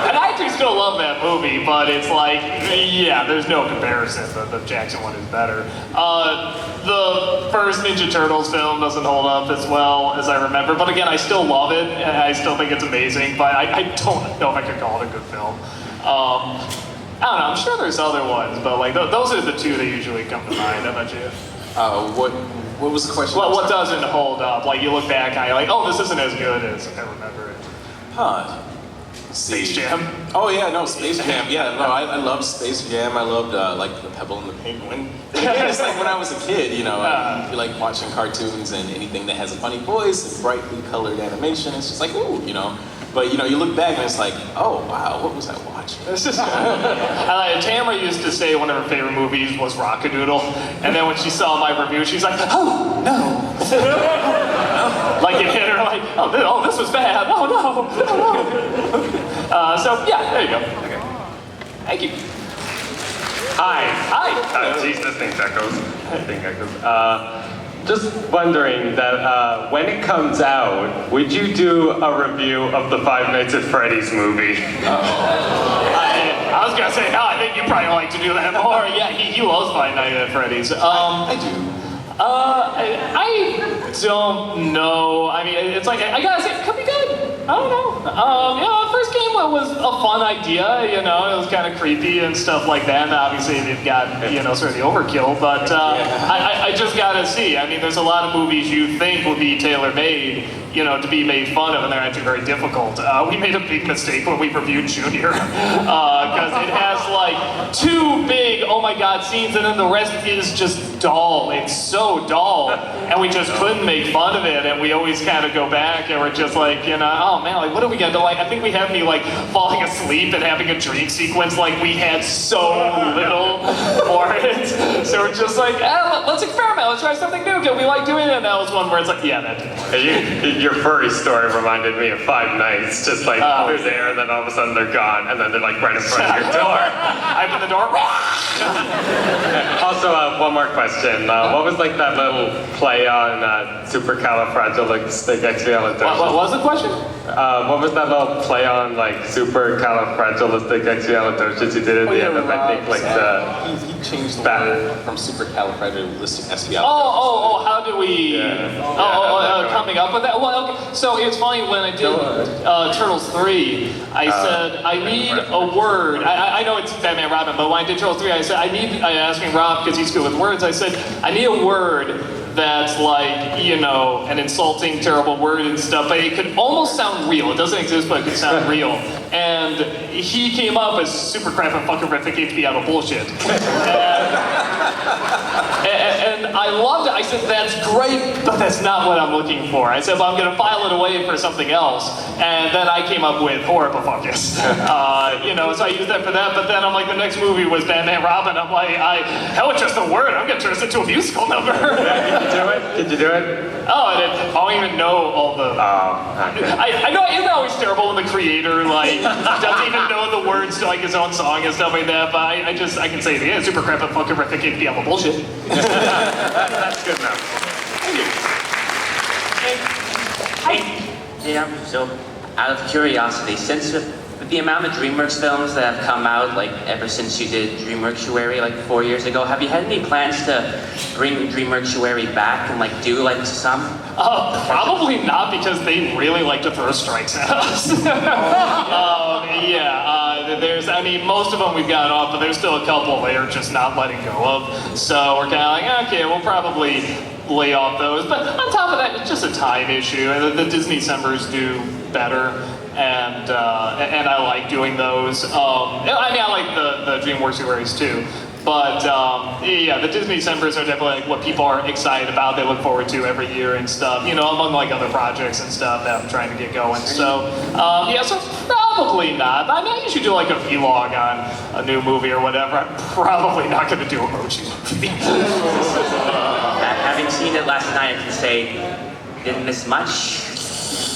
And I actually still love that movie, but it's like, yeah, there's no comparison. The Jackson one is better. The first Ninja Turtles film doesn't hold up as well as I remember, but again, I still love it, and I still think it's amazing, but I don't know if I could call it a good film. I don't know, I'm sure there's other ones, but like those are the two that usually come to mind. How about you? What was the question? What doesn't hold up? Like you look back and you're like, oh, this isn't as good as I remember it. Huh. Space Jam. Oh yeah, no, Space Jam. Yeah, no, I loved Space Jam. I loved like The Pebble and the Penguin. It's like when I was a kid, you know, I like watching cartoons and anything that has a funny voice and brightly colored animation. It's just like, ooh, you know. But you know, you look back and it's like, oh wow, what was I watching? It's just Tamara used to say one of her favorite movies was Rockadoodle, and then when she saw my review, she's like, oh no. Like it hit her like, oh, this was bad. Oh no. So yeah, there you go. Okay. Thank you. Hi. Hi. Geez, this thing echoes. Just wondering that when it comes out, would you do a review of the Five Nights at Freddy's movie? I was gonna say, I think you probably like to do that more. Yeah, he loves Five Nights at Freddy's. I do. I don't know. I mean, it's like, I gotta say, it could be good. I don't know. The first game was a fun idea, it was kind of creepy and stuff like that, and obviously it got, sort of the overkill, but I just gotta see. I mean, there's a lot of movies you think would be tailor-made, to be made fun of, and they're actually very difficult. We made a big mistake when we reviewed Junior, because it has like 2 big, oh my god, scenes, and then the rest is just dull. It's so dull, and we just couldn't make fun of it, and we always kind of go back, and we're just like, oh man, like what are we gonna do? Like, I think we have me like falling asleep and having a dream sequence, like we had so little for it. So we're just like, let's experiment, let's try something new, because we like doing it, and that was one where it's like, yeah, that did. Your furry story reminded me of Five Nights, just like they're there, and then all of a sudden they're gone, and then they're like right in front of your door. I open the door. Also, one more question. What was like that little play on supercalifragilisticexpialidocious? What was the question? What was that little play on like supercalifragilisticexpialidocious you did at the end of, I think, like the... He changed the word from supercalifragilisticexpialidocious. How do we... coming up with that? Well, okay. So it's funny, when I did Turtles 3, I said, I need a word. I know it's Batman Robin, but when I did Turtles 3, I said, I asked Rob, because he's good with words, I said, I need a word that's like, an insulting, terrible word and stuff, but it could almost sound real. It doesn't exist, but it could sound real. And he came up as super crap and fucking horrific to out of bullshit. And I loved it. I said, that's great, but that's not what I'm looking for. I said, well, I'm going to file it away for something else. And then I came up with Horribifuckus. So I used that for that, but then I'm like, the next movie was Batman Robin. I'm like, hell, it's just a word. I'm going to turn this into a musical number. Did you do it? Oh, I don't even know all the... I know, isn't it always terrible when the creator, doesn't even know the words to, his own song and stuff like that, but I can say, yeah, super crap and fucking horrific and be bullshit. That's good enough. Yeah, so out of curiosity, since with the amount of DreamWorks films that have come out, ever since you did DreamWorks 4 years ago, have you had any plans to bring DreamWorks back and do some? Probably not, because they really like to throw strikes at us. Most of them we've gotten off, but there's still a couple they're just not letting go of. So we're kind of like, okay, we'll probably lay off those. But on top of that, it's just a time issue. And the Disney Decembers do better. And I like doing those. I like the DreamWorks series too. But the Disney Decembers are definitely what people are excited about. They look forward to every year and stuff. Among other projects and stuff that I'm trying to get going. So so probably not. I usually do a vlog on a new movie or whatever. I'm probably not going to do Emoji Movie. Having seen it last night, I can say, didn't miss much.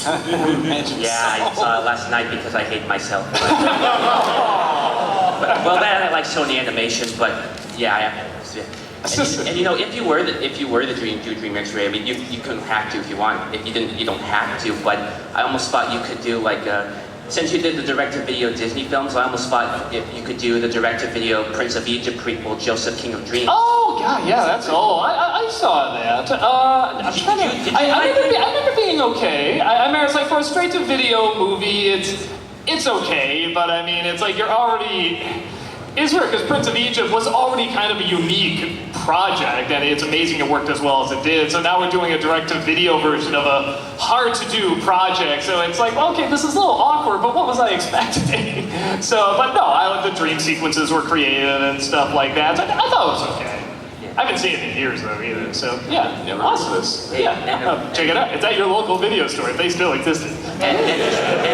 I saw it last night because I hate myself. Well, that I like Sony Animation, but yeah, I have to. And if you were the DreamWorks Ray, you couldn't have to if you want. If you didn't, you don't have to. But I almost thought you could do since you did the direct-to-video Disney films, I almost thought if you could do the direct-to-video Prince of Egypt prequel, Joseph King of Dreams. Oh, God, yeah, that's old. I saw that. I remember being okay. I remember it's for a straight-to-video movie, it's okay, but it's you're already... It's weird, because Prince of Egypt was already kind of a unique project, and it's amazing it worked as well as it did. So now we're doing a direct-to-video version of a hard-to-do project. So it's okay, this is a little awkward, but what was I expecting? But no, I like the dream sequences were creative and stuff like that. So I thought it was okay. I haven't seen it in years, though, either. So, yeah, awesome. Check it out. It's at your local video store, if they still existed. And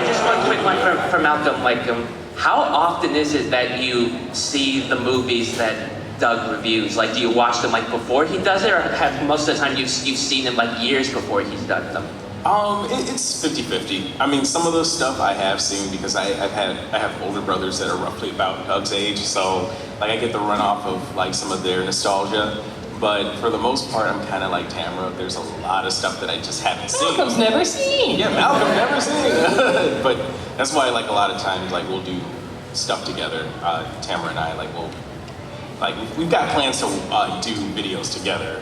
just one quick one for Malcolm. How often is it that you see the movies that Doug reviews? Do you watch them before he does it, or have most of the time you've seen them years before he's done them? It's 50-50. I mean, some of the stuff I have seen because I have older brothers that are roughly about Doug's age, so like I get the run off of like some of their nostalgia. But for the most part, I'm kind of like Tamara. There's a lot of stuff that I just haven't seen. Malcolm's never seen. Yeah, Malcolm never seen. But that's why like a lot of times like we'll do stuff together. Tamara and I we've got plans to do videos together.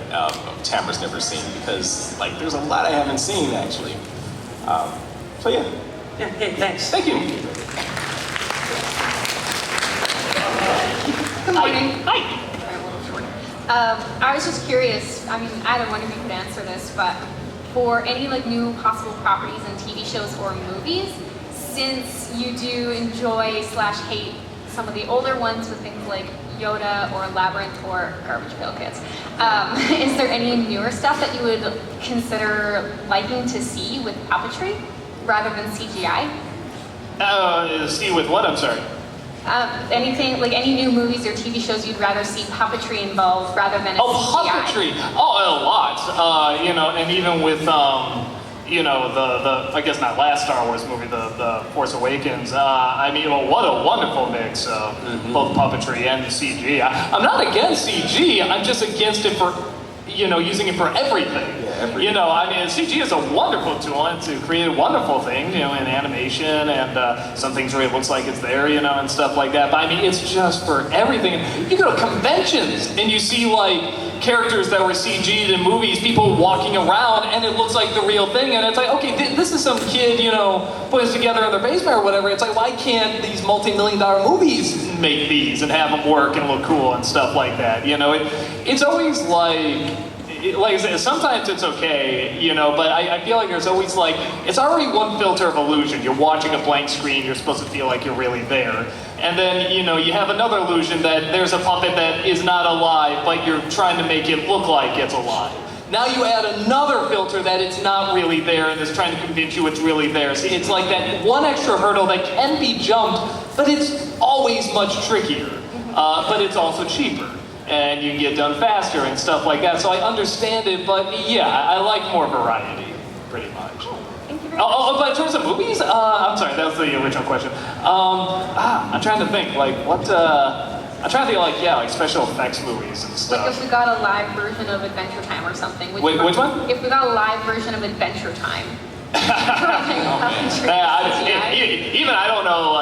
Tamara's never seen because like there's a lot I haven't seen actually. So yeah. Yeah. Hey, thanks. Thank you. Good morning. Hi. I was just curious, I mean, either one of you could answer this, but for any like new possible properties in TV shows or movies, since you do enjoy / hate some of the older ones with things like Yoda or Labyrinth or Garbage Pail Kids, is there any newer stuff that you would consider liking to see with puppetry rather than CGI? See with what, I'm sorry? Anything, like any new movies or TV shows you'd rather see puppetry involved rather than a CGI? Puppetry! Oh, a lot. And even with, I guess not last Star Wars movie, the Force Awakens. What a wonderful mix of both puppetry and CG. I'm not against CG, I'm just against it for, using it for everything. CG is a wonderful tool to create wonderful things, in animation and some things where it looks like it's there, and stuff like that. But it's just for everything. You go to conventions and you see like characters that were CG'd in movies, people walking around, and it looks like the real thing. And it's like, okay, this is some kid, put this together in their basement or whatever. It's like, why can't these multi-million-dollar movies make these and have them work and look cool and stuff like that? It's always like I said, sometimes it's okay, but I feel like there's always it's already one filter of illusion. You're watching a blank screen, you're supposed to feel like you're really there. And then, you have another illusion that there's a puppet that is not alive, but you're trying to make it look like it's alive. Now you add another filter that it's not really there and is trying to convince you it's really there. See, it's like that one extra hurdle that can be jumped, but it's always much trickier. But it's also cheaper. And you can get done faster and stuff like that. So I understand it, but yeah, I like more variety, pretty much. Thank you very much. But in terms of movies, I'm sorry, that was the original question. I'm trying to think, I'm trying to think like special effects movies and stuff. Like if we got a live version of Adventure Time or something. Which one? If we got a live version of Adventure Time. Even I don't know,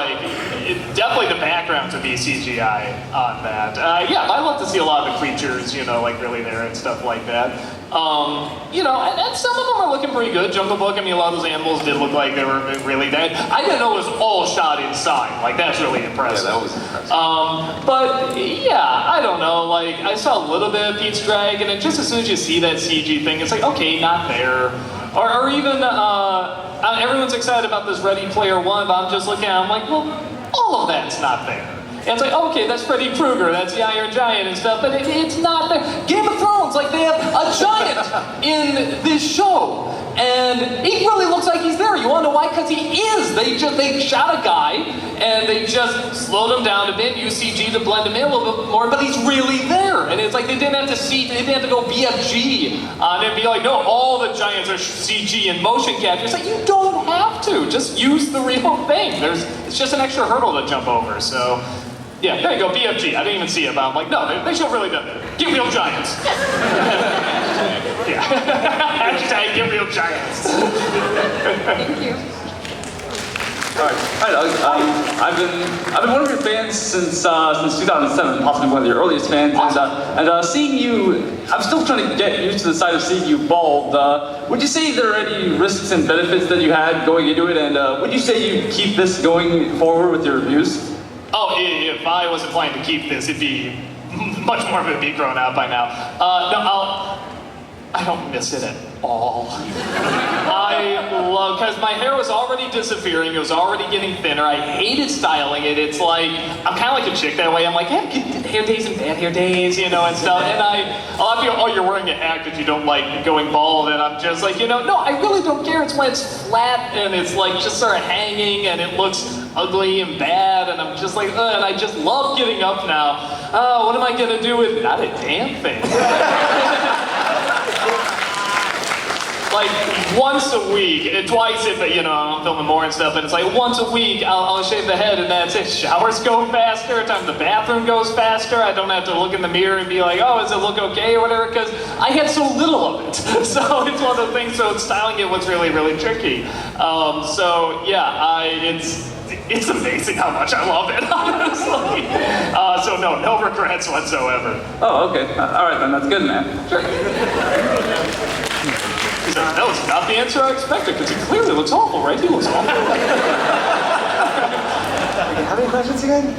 definitely the backgrounds would be CGI on that. I'd love to see a lot of the creatures, really there and stuff like that. And some of them are looking pretty good. Jungle Book, a lot of those animals did look like they were really dead. I didn't know it was all shot inside. That's really impressive. Yeah, that was impressive. I don't know. I saw a little bit of Pete's Dragon, and just as soon as you see that CG thing, it's like, okay, not there. Or even, everyone's excited about this Ready Player One, but I'm just looking at it, I'm like, well, all of that's not there. And it's like, okay, that's Freddy Krueger, that's the Iron Giant and stuff, but it's not there. Game of Thrones, they have a giant in this show, and he really looks like he's there. You wanna know why? Because he is. They shot a guy, and they just slowed him down a bit, use CG to blend him in a little bit more, but he's really there. And it's like they didn't have to go BFG on it and be like, no, all the giants are CG and motion capture. It's like, you don't have to. Just use the real thing. It's just an extra hurdle to jump over, so. Yeah, there you go, BFG. I didn't even see it, but I'm like, no, they should really do it. Get real giants. Yeah. Hashtag get real giants. Thank you. Hi, Doug. I've been one of your fans since 2007, possibly one of your earliest fans, and seeing you, I'm still trying to get used to the sight of seeing you bald. Would you say there are any risks and benefits that you had going into it, and would you say you keep this going forward with your reviews? Oh, if I wasn't planning to keep this, it'd be much more of it would be grown out by now. I don't miss it at all. Because my hair was already disappearing, it was already getting thinner, I hated styling it. It's like, I'm kind of like a chick that way. I'm like, I have good hair days and bad hair days, and stuff. And a lot of people, oh, you're wearing a hat because you don't like going bald. And I'm just like, no, I really don't care. It's when it's flat and it's just sort of hanging and it looks ugly and bad. And I'm just like, and I just love getting up now. What am I going to do with it? Not a damn thing. like once a week, twice if I'm filming more and stuff, but it's like once a week I'll shave the head and that's it. Showers go faster, time the bathroom goes faster. I don't have to look in the mirror and be like, oh, does it look okay or whatever, because I had so little of it. So it's one of the things, so styling it was really, really tricky. So yeah, it's amazing how much I love it, honestly. So no regrets whatsoever. Oh, okay. All right, then that's good, man. Sure. He's like, no, it's not the answer I expected, because he clearly looks awful, right? He looks awful. How many questions again? 2.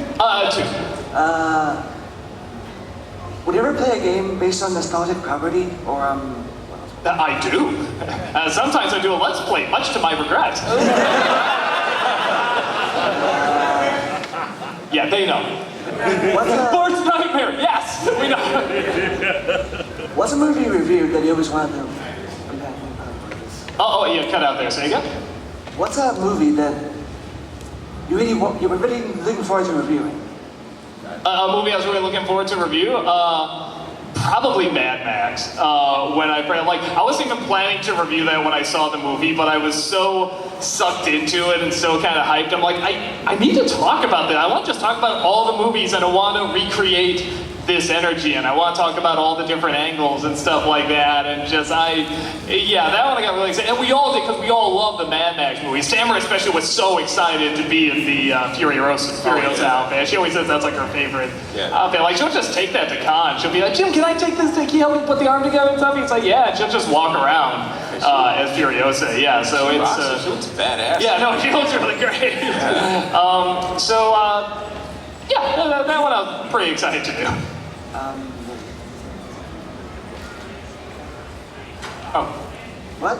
Would you ever play a game based on nostalgic property, or I do. Sometimes I do a Let's Play, much to my regret. Yeah, they know. Sports Nightmare, yes, we know. What's a movie you reviewed that you always wanted to? Oh, yeah, cut out there. Say again. What's a movie that you were really looking forward to reviewing? A movie I was really looking forward to review? Probably Mad Max. I wasn't even planning to review that when I saw the movie, but I was so sucked into it and so kind of hyped. I'm like, I need to talk about that. I want to just talk about all the movies, and I want to recreate this energy, and I want to talk about all the different angles and stuff like that, and that one I got really excited, and we all did, because we all love the Mad Max movies. Tamara especially was so excited to be in the Furiosa outfit. She always says that's like her favorite outfit. Like, she'll just take that to con. She'll be like, Jim, can I take this to help me put the arm together and stuff? He's like, yeah, and she'll just walk around as Furiosa, yeah, so she looks badass. Yeah, no, she looks really great. That one I was pretty excited to do. What?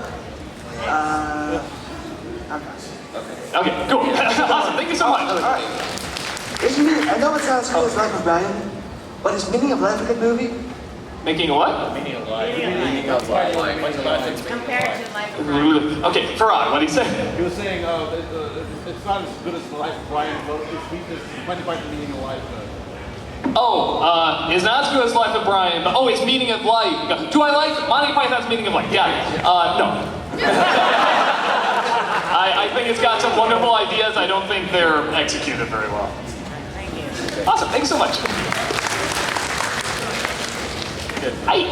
Okay, cool. Awesome, thank you so much. Alright. I know it sounds cool as Life of Brian, but is Meaning of Life a good movie? Making a what? Meaning of life. Compared to Life of Brian. Okay, Farad, what did he say? He was saying it's not as good as Life of Brian, but it's might find the meaning of life. It's not as good as Life of Brian, but it's Meaning of Life. Do I like Monty Python's Meaning of Life? Yeah. No. I think it's got some wonderful ideas. I don't think they're executed very well. Thank you. Awesome, thanks so much. Hi.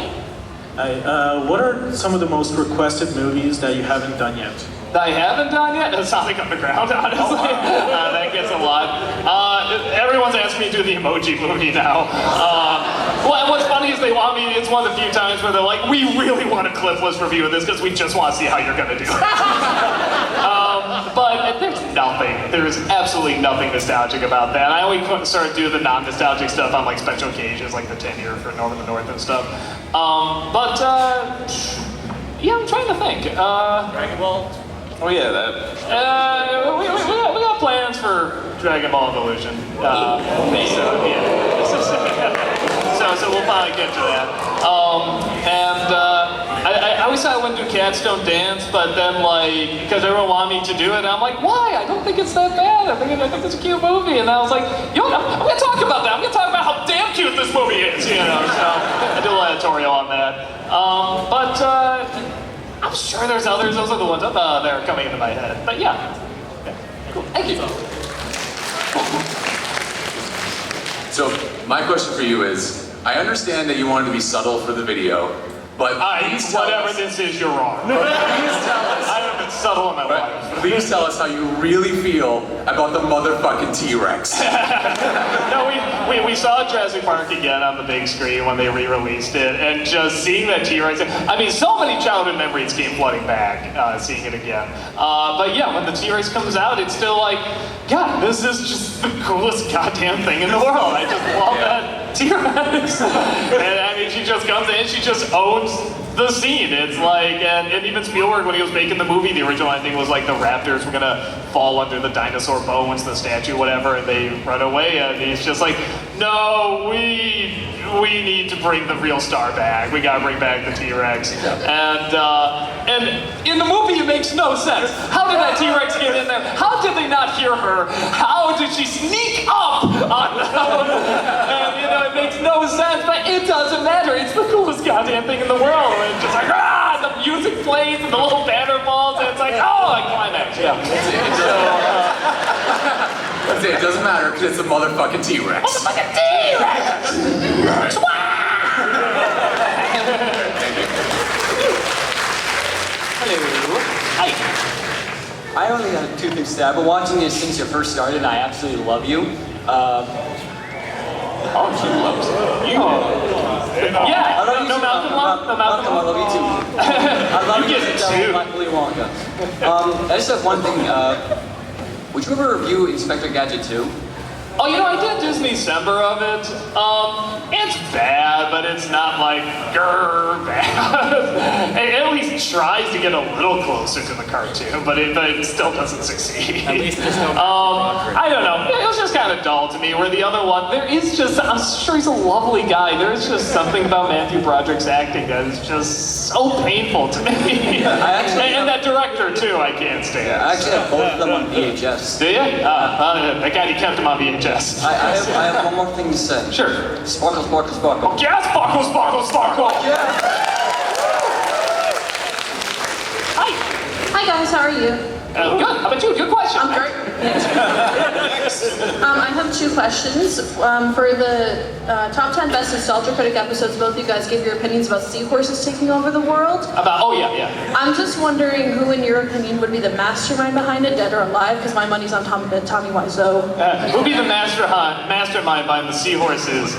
What are some of the most requested movies that you haven't done yet? That I haven't done yet? Sonic Underground, honestly. That gets a lot. Everyone's asking me to do the Emoji Movie now. What's funny is they want me, it's one of the few times where they're like, we really want a clipless review of this because we just want to see how you're going to do it. But there's absolutely nothing nostalgic about that. I only started doing the non-nostalgic stuff on like special occasions, like the 10-year for North of the North and stuff. Yeah, I'm trying to think. Dragon Ball? Oh yeah, that. We got plans for Dragon Ball Evolution. So we'll probably get to that. I always thought I wouldn't do Cats Don't Dance, but then because everyone wanted me to do it, and I'm like, why? I don't think it's that bad. I think it's a cute movie. And I was like, I'm gonna talk about that. I'm gonna talk about how damn cute this movie is, So I did a little editorial on that. I'm sure there's others. Those are the ones that are coming into my head. But yeah. Cool. Thank you. So my question for you is, I understand that you wanted to be subtle for the video, but whatever this is, you're wrong. Please tell us. I haven't been subtle in my life. Please tell us how you really feel about the motherfucking T-Rex. No, we saw Jurassic Park again on the big screen when they re-released it, and just seeing that T-Rex, so many childhood memories came flooding back, seeing it again. But yeah, when the T-Rex comes out, it's still like, God, this is just the coolest goddamn thing in the world. I just love that T-Rex. And she just comes in, she just owns the scene. It's like, and even Spielberg, when he was making the movie, the original ending was like the raptors were gonna fall under the dinosaur bones, the statue, whatever, and they run away, and he's just like, no, we need to bring the real star back. We gotta bring back the T-Rex. And in the movie, it makes no sense. How did that T-Rex get in there? How did they not hear her? How did she sneak up on them? And it makes no sense, but it doesn't matter. It's the coolest goddamn thing in the world. And it's just like, music plays and the little banner balls, and it's like, oh, like climax. Yeah. That's it, it doesn't matter because it's a motherfucking T-Rex. Motherfucking T-Rex! Hello. Hi. I only have two things to say. I've been watching this since you first started, and I absolutely love you. Oh, she loves you. Yeah, I love you no too. Malcolm love? No Malcolm I love you too. I love you get it too. too. Like Willy Wonka. I just have one thing. Would you ever review Inspector Gadget 2? Oh, you know, I did Disney's December of it. It's bad, but it's not like grrr bad. It at least tries to get a little closer to the cartoon, but it still doesn't succeed. At least there's no I don't know. It was just kind of dull to me. Where the other one, there is just, I'm sure he's a lovely guy. There is just something about Matthew Broderick's acting that is just so painful to me. And that director too, I can't stand. I actually have both of them on VHS. Do you? That guy, he kept them on VHS. I have one more thing to say. Sure. Sparkle, sparkle, sparkle. Oh, yeah, sparkle, sparkle, sparkle. Yeah. Hi. Hi guys, how are you? Good. How about you? Good question. I'm great. I have two questions. For the top 10 best Nostalgia Critic episodes, both of you guys gave your opinions about seahorses taking over the world. Oh yeah. I'm just wondering who, in your opinion, would be the mastermind behind it, dead or alive? Because my money's on Tommy Wiseau. Who'd be the mastermind behind the seahorses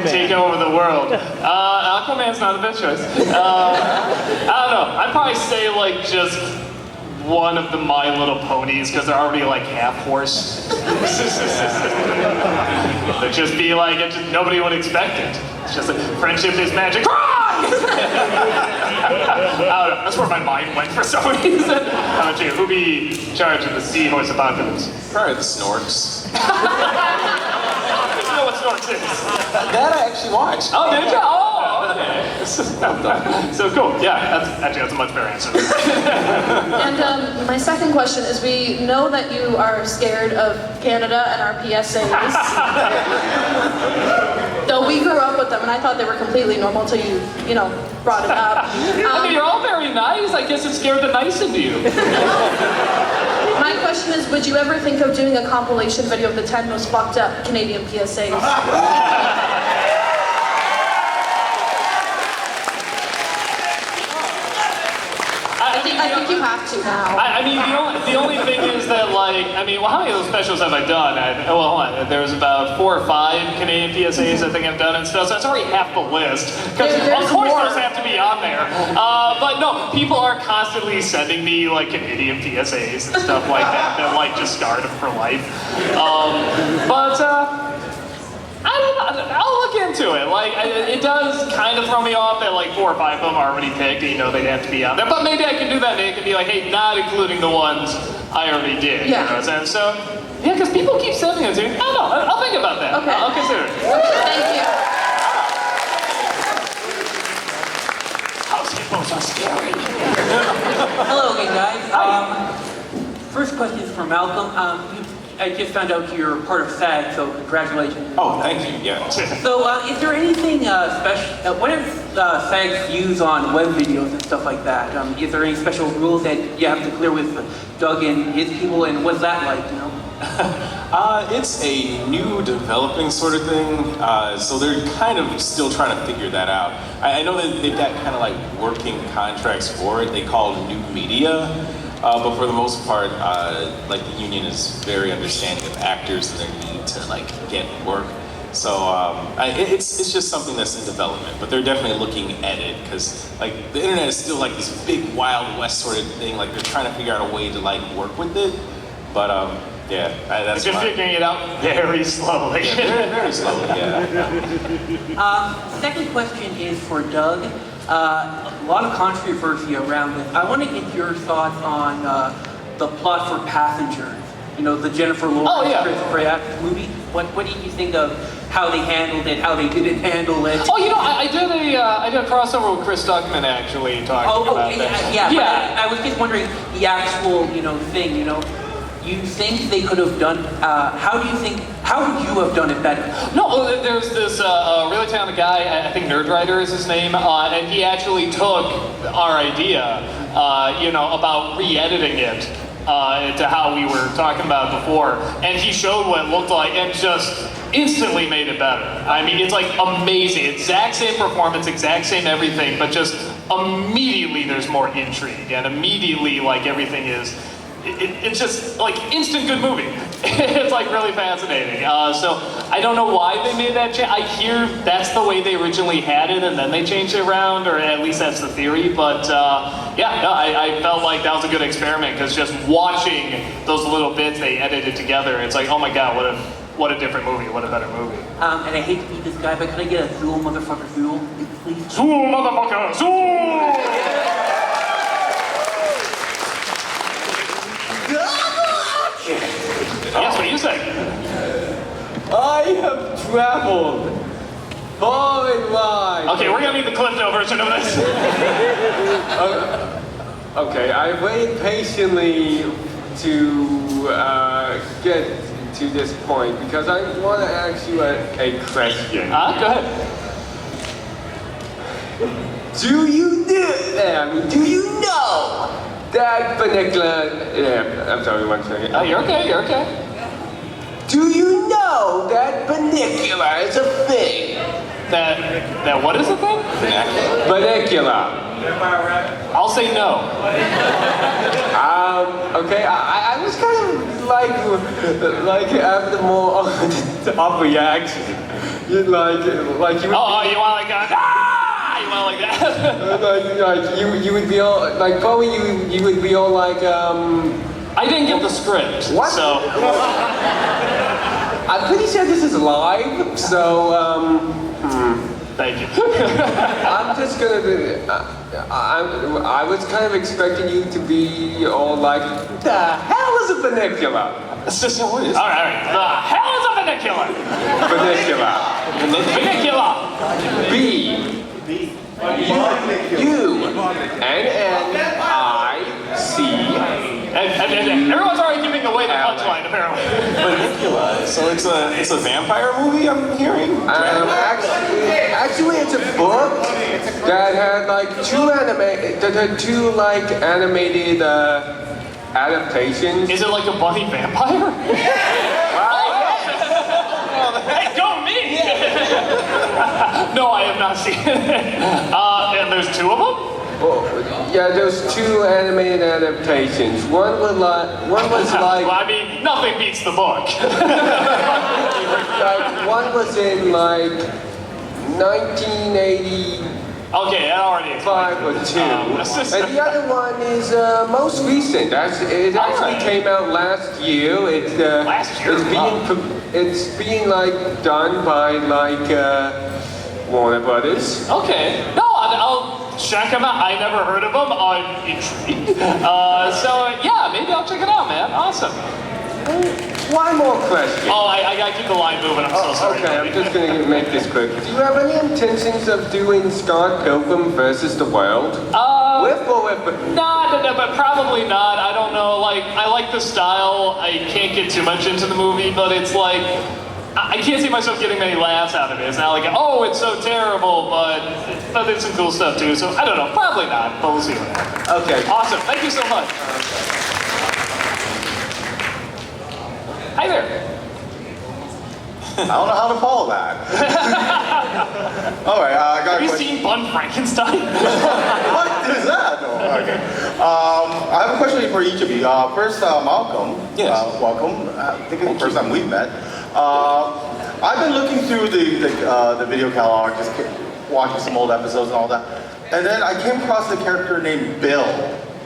taking over the world? Aquaman's not a bad choice. I don't know. I'd probably say like just one of the My Little Ponies, because they're already like half horse. It'd just be like, nobody would expect it. It's just like, friendship is magic. I don't know, that's where my mind went for some reason. How about you? Who'd be in charge of the seahorse apocalypse? Probably the Snorks. You know what Snorks is? That I actually watched. Oh, did you? Oh, okay. So cool. Yeah, that's a much better answer. And my second question is, we know that you are scared of Canada and our PSAs. Though we grew up with them, and I thought they were completely normal until you brought it up. I mean, you're all very nice. I guess it scared the nice into you. My question is, would you ever think of doing a compilation video of the 10 most fucked up Canadian PSAs? I think you have to now. I mean, the only thing is that, like, how many of those specials have I done? Hold on. There's about 4 or 5 Canadian PSAs I think I've done and stuff, so it's already half the list. Because, of course, those have to be on there. But no, people are constantly sending me, like, Canadian PSAs and stuff like that like, just scarred them for life. I don't know. I'll look into it. Like, it does kind of throw me off that like 4 or 5 of them are already picked. They'd have to be on there. But maybe I can do that, Nick, and be like, hey, not including the ones I already did. Yeah. You know what I'm saying? So, yeah, because people keep sending it to me. I don't know. I'll think about that. Okay. I'll consider it. Okay, thank you. House people so scary. Hello again, guys. First question is for Malcolm. I just found out you're part of SAG, so congratulations. Oh, thank you. Yeah. So, is there anything special? What are SAG's views on web videos and stuff like that? Is there any special rules that you have to clear with Doug and his people, and what's that like? It's a new developing sort of thing, so they're kind of still trying to figure that out. I know that they've got kind of like working contracts for it. They call new media. But for the most part, like the union is very understanding of actors and their need to like get work. So it's just something that's in development. But they're definitely looking at it because like the internet is still like this big Wild West sort of thing. Like they're trying to figure out a way to like work with it. But yeah, that's just figuring it out very slowly. Yeah, very, very slowly. Yeah. Second question is for Doug. A lot of controversy around it. I want to get your thoughts on the plot for Passengers. You know, the Jennifer Lawrence, Chris Pratt movie. What did you think of how they handled it, how they didn't handle it? Oh, you know, I did a crossover with Chris Duckman actually talking about that. Yeah. I was just wondering the actual, thing. you think they could have done, how would you have done it better? No, there's this really talented guy, I think Nerdwriter is his name, and he actually took our idea, about re-editing it to how we were talking about before, and he showed what it looked like and just instantly made it better. I mean, it's like amazing. Exact same performance, exact same everything, but just immediately there's more intrigue, and immediately like everything is, it's just like instant good movie. It's like really fascinating. So I don't know why they made that change. I hear that's the way they originally had it and then they changed it around, or at least that's the theory. But I felt like that was a good experiment, because just watching those little bits they edited together, it's like, oh my God, what a different movie, what a better movie. And I hate to be this guy, but can I get a Zool, motherfucker, Zool, please? Zool, motherfucker, Zool! Yes, what you say? I have traveled far and wide. Okay, we're gonna need the Cliff Note version of this. Okay, I waited patiently to get to this point because I want to ask you a question. Go ahead. Do you know that vernacular? I'm sorry, one second. Oh, you're okay. Do you know that vernacular is a thing? That what is a thing? Vernacular. I'll say no. Okay, I was kind of like after more top reaction. You like you. Oh, you want like a you want like that? you would be all like probably you would be all like I didn't get the script. What? So I'm pretty sure this is live. So Thank you. I'm just gonna do. I was kind of expecting you to be all like, the hell is a vernacular? It's just what is. All right. The hell is a vernacular? Vernacular. B. U. N-N-I-C. And everyone's already giving away the punchline, apparently. Vernacular. So it's a vampire movie, I'm hearing? Actually, it's a book that had like two animated adaptations. Is it like a bunny vampire? Hey, go me! No, I have not seen it. And there's two of them? Yeah, there's two animated adaptations. One was like. Well, I mean, nothing beats the book. One was in like 1980. Okay, that already explains. 5 or 2. And the other one is most recent. It actually came out last year. It's being like done by like Warner Brothers. Okay. No, I'll check them out. I never heard of them. I'm intrigued. Yeah, maybe I'll check it out, man. Awesome. One more question. Oh, I gotta keep the line moving. I'm so sorry. Okay, I'm just gonna make this quick. Do you have any intentions of doing Scott Pilgrim versus the World? With or with? No, but probably not. I don't know. Like, I like the style. I can't get too much into the movie, but it's like, I can't see myself getting many laughs out of it. It's not like, oh, it's so terrible, but there's some cool stuff too. So I don't know. Probably not, but we'll see what happens. Okay. Awesome. Thank you so much. Hi there. I don't know how to follow that. All right, I got. Have you seen Bun Frankenstein? What is that? Oh, okay. I have a question for each of you. First, Malcolm. Yes. Welcome. I think it's the first time we've met. I've been looking through the video catalog, just watching some old episodes and all that, and then I came across a character named Bill.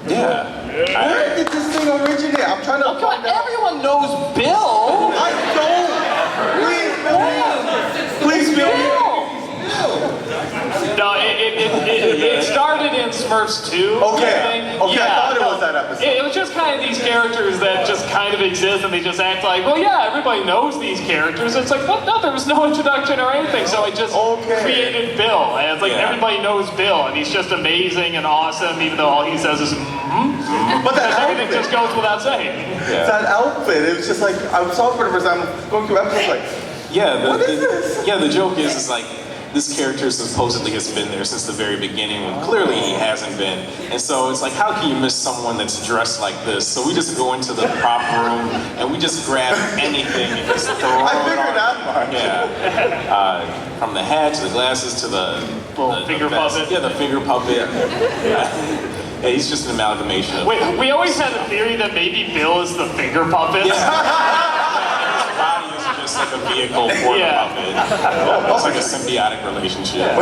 Yeah. Where did this thing originate? I'm trying to find out. Everyone knows Bill. I don't. Please, Bill. No, it started in Smurfs 2. Okay, I thought it was that episode. It was just kind of these characters that just kind of exist, and they just act like, well, yeah, everybody knows these characters. It's like, what? No, there was no introduction or anything, so I just created Bill. And it's like, everybody knows Bill, and he's just amazing and awesome, even though all he says is, But the everything just goes without saying. That outfit, it was just like, I saw it for the first time, going through episodes like, the joke is like, this character supposedly has been there since the very beginning when clearly he hasn't been. And so it's like, how can you miss someone that's dressed like this? So we just go into the prop room and we just grab anything and just throw it on. I figured that part. Yeah. From the hat to the glasses to the finger puppet. Yeah, the finger puppet. Yeah, he's just an amalgamation of Wait, we always had a theory that maybe Bill is the finger puppet. It's like a vehicle for the puppet. It's like a symbiotic relationship.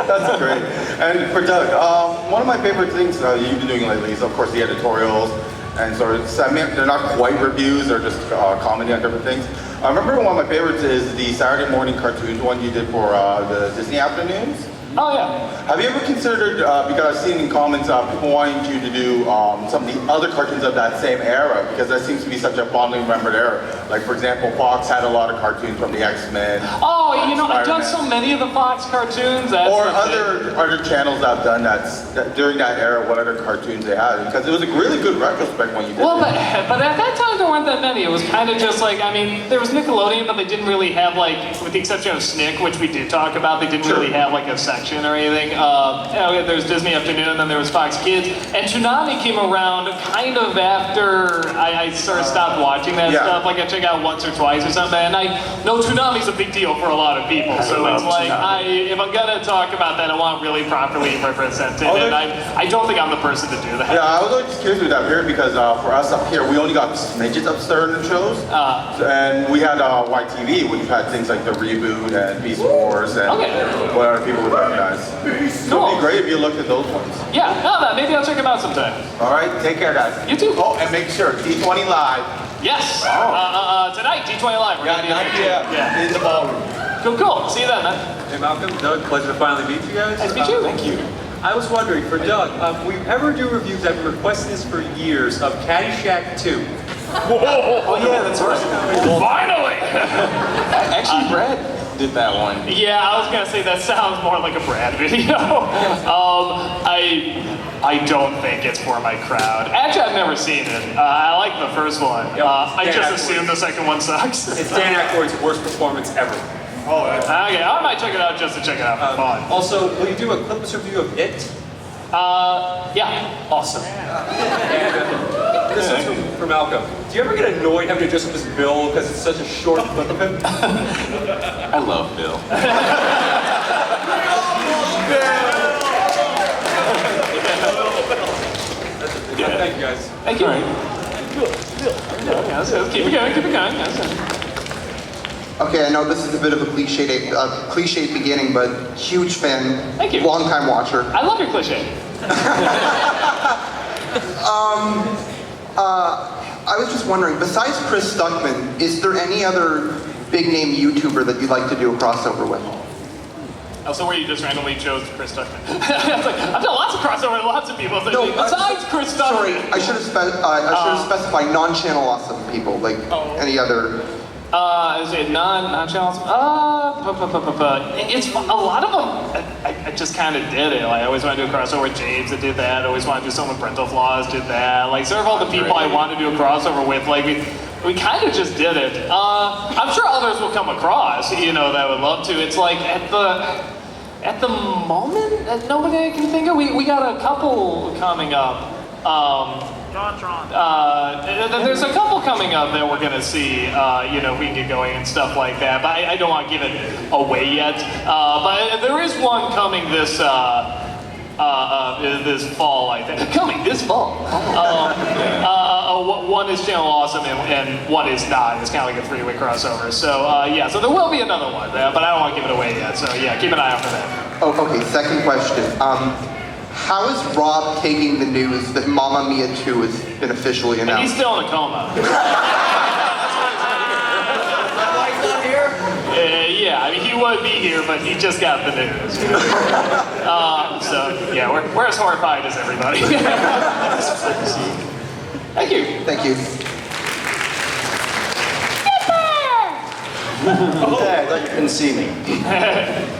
That's great. And for Doug, one of my favorite things you've been doing lately is, of course, the editorials. And so they're not quite reviews, they're just comedy on different things. I remember one of my favorites is the Saturday morning cartoons one you did for the Disney afternoons. Oh, yeah. Have you ever considered, because I've seen in comments people wanting you to do some of the other cartoons of that same era, because that seems to be such a fondly remembered era. Like, for example, Fox had a lot of cartoons from the X-Men. Oh, I've done so many of the Fox cartoons. Or other channels that have done that during that era, what other cartoons they had. Because it was a really good retrospect when you did it. But at that time there weren't that many. It was kind of just like, I mean, there was Nickelodeon, but they didn't really have like, with the exception of Snick, which we did talk about, they didn't really have like a section or anything. There's Disney Afternoon, then there was Fox Kids, and Toonami came around kind of after I sort of stopped watching that stuff. Like I check out once or twice or something, and I know Toonami's a big deal for a lot of people. So it's like, if I'm gonna talk about that, I want really properly represented, and I don't think I'm the person to do that. Yeah, I was always curious with that period because for us up here, we only got smidges of certain shows, and we had YTV, which had things like The Reboot and Beast Wars and what other people would recognize. So it'd be great if you looked at those ones. Yeah, maybe I'll check them out sometime. All right, take care, guys. You too. Oh, and make sure, D20 Live. Yes. Tonight, D20 Live. We're gonna be 9 p.m. in the ballroom. Cool. See you then, man. Hey, Malcolm, Doug, pleasure to finally meet you guys. Nice to meet you. Thank you. I was wondering, for Doug, we ever do reviews, I've been requesting this for years, of Caddyshack 2. Oh yeah, that's right. Finally! Actually, Brad did that one. Yeah, I was gonna say that sounds more like a Brad video. I don't think it's for my crowd. Actually, I've never seen it. I like the first one. I just assume the second one sucks. It's Dan Aykroyd's worst performance ever. Oh, okay. I might check it out just to check it out for fun. Also, will you do a clipless review of It? Yeah. Awesome. And this one's for Malcolm. Do you ever get annoyed having to dress up as Bill because it's such a short clip of him? I love Bill. Thank you, guys. Thank you. All right. Let's keep it going. Okay, I know this is a bit of a cliche beginning, but huge fan. Thank you. Long time watcher. I love your cliche. I was just wondering, besides Chris Stuckman, is there any other big name YouTuber that you'd like to do a crossover with? Oh, so where you just randomly chose Chris Tuckman? I've done lots of crossover with lots of people. So No, besides Chris Tuckman. Sorry, I should have specified non-channel awesome people, like any other. Is it non-channel? It's a lot of them. I just kind of did it. Like I always wanted to do a crossover with James that did that. I always wanted to do something with Parental Flaws did that. Like sort of all the people I wanted to do a crossover with. Like we kind of just did it. I'm sure others will come across, that would love to. It's like at the moment, nobody I can think of. We got a couple coming up. There's a couple coming up that we're gonna see, if we can get going and stuff like that. But I don't want to give it away yet. But there is one coming this fall, I think. Coming this fall. One is Channel Awesome and one is not. It's kind of like a three-way crossover. So so there will be another one, but I don't want to give it away yet. So yeah, keep an eye out for that. Oh, okay. Second question. How is Rob taking the news that Mamma Mia 2 has been officially announced? He's still in a coma. Yeah, I mean, he would be here, but he just got the news. We're as horrified as everybody. Thank you. Thank you. I thought you couldn't see me.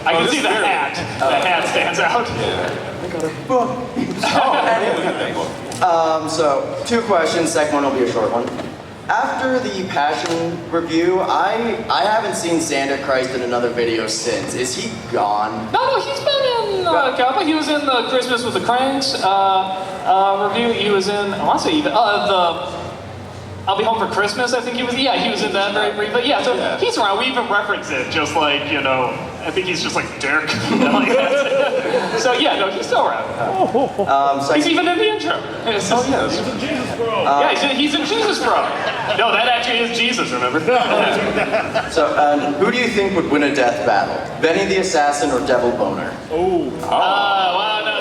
I can see the hat. The hat stands out. I got a book. Oh, yeah, look at that book. So, 2 questions. Second one will be a short one. After the Passion review, I haven't seen Santa Christ in another video since. Is he gone? No, he's been in a couple. He was in the Christmas with the Cranks review. He was in, I want to say, the I'll Be Home for Christmas, I think he was. Yeah, he was in that very briefly. Yeah, so he's around. We even reference it, just like, you know, I think he's just like Dirk. So yeah, no, he's still around. He's even in the intro. He's in Jesus Bro. Yeah, he's in Jesus Bro. No, that actually is Jesus, remember? So, who do you think would win a death battle? Benny the Assassin or Devil Boner? Well,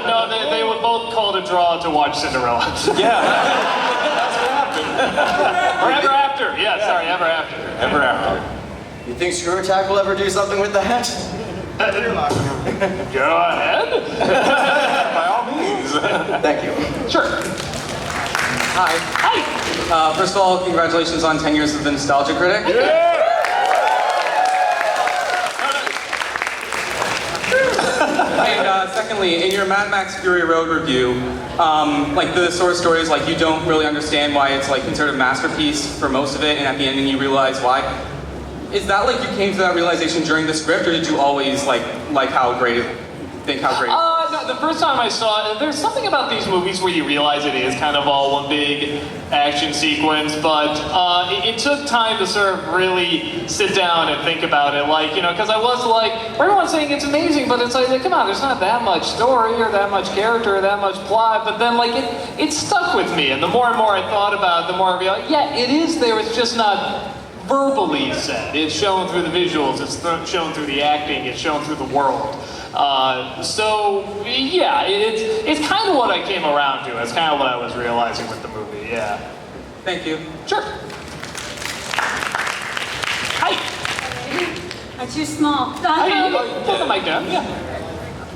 no, they would both call it a draw to watch Cinderella. Yeah. Or Ever After. Yeah, sorry, Ever After. Ever After. You think Screw Attack will ever do something with that? Go ahead. By all means. Thank you. Sure. Hi. Hi. First of all, congratulations on 10 years of the Nostalgia Critic. Yeah. And secondly, in your Mad Max Fury Road review, like the sort of stories like you don't really understand why it's like considered a masterpiece for most of it, and at the ending you realize why. Is that like you came to that realization during the script, or did you always think how great? No, the first time I saw it, there's something about these movies where you realize it is kind of all one big action sequence, but it took time to sort of really sit down and think about it, like, you know, because I was like, everyone's saying it's amazing, but it's like, come on, there's not that much story or that much character or that much plot, but then like it stuck with me, and the more and more I thought about it, the more I realized, yeah, it is there, it's just not verbally said. It's shown through the visuals, it's shown through the acting, it's shown through the world. So yeah, it's kind of what I came around to. It's kind of what I was realizing with the movie. Yeah. Thank you. Sure. Hi. I'm too small. Pull the mic down. Yeah.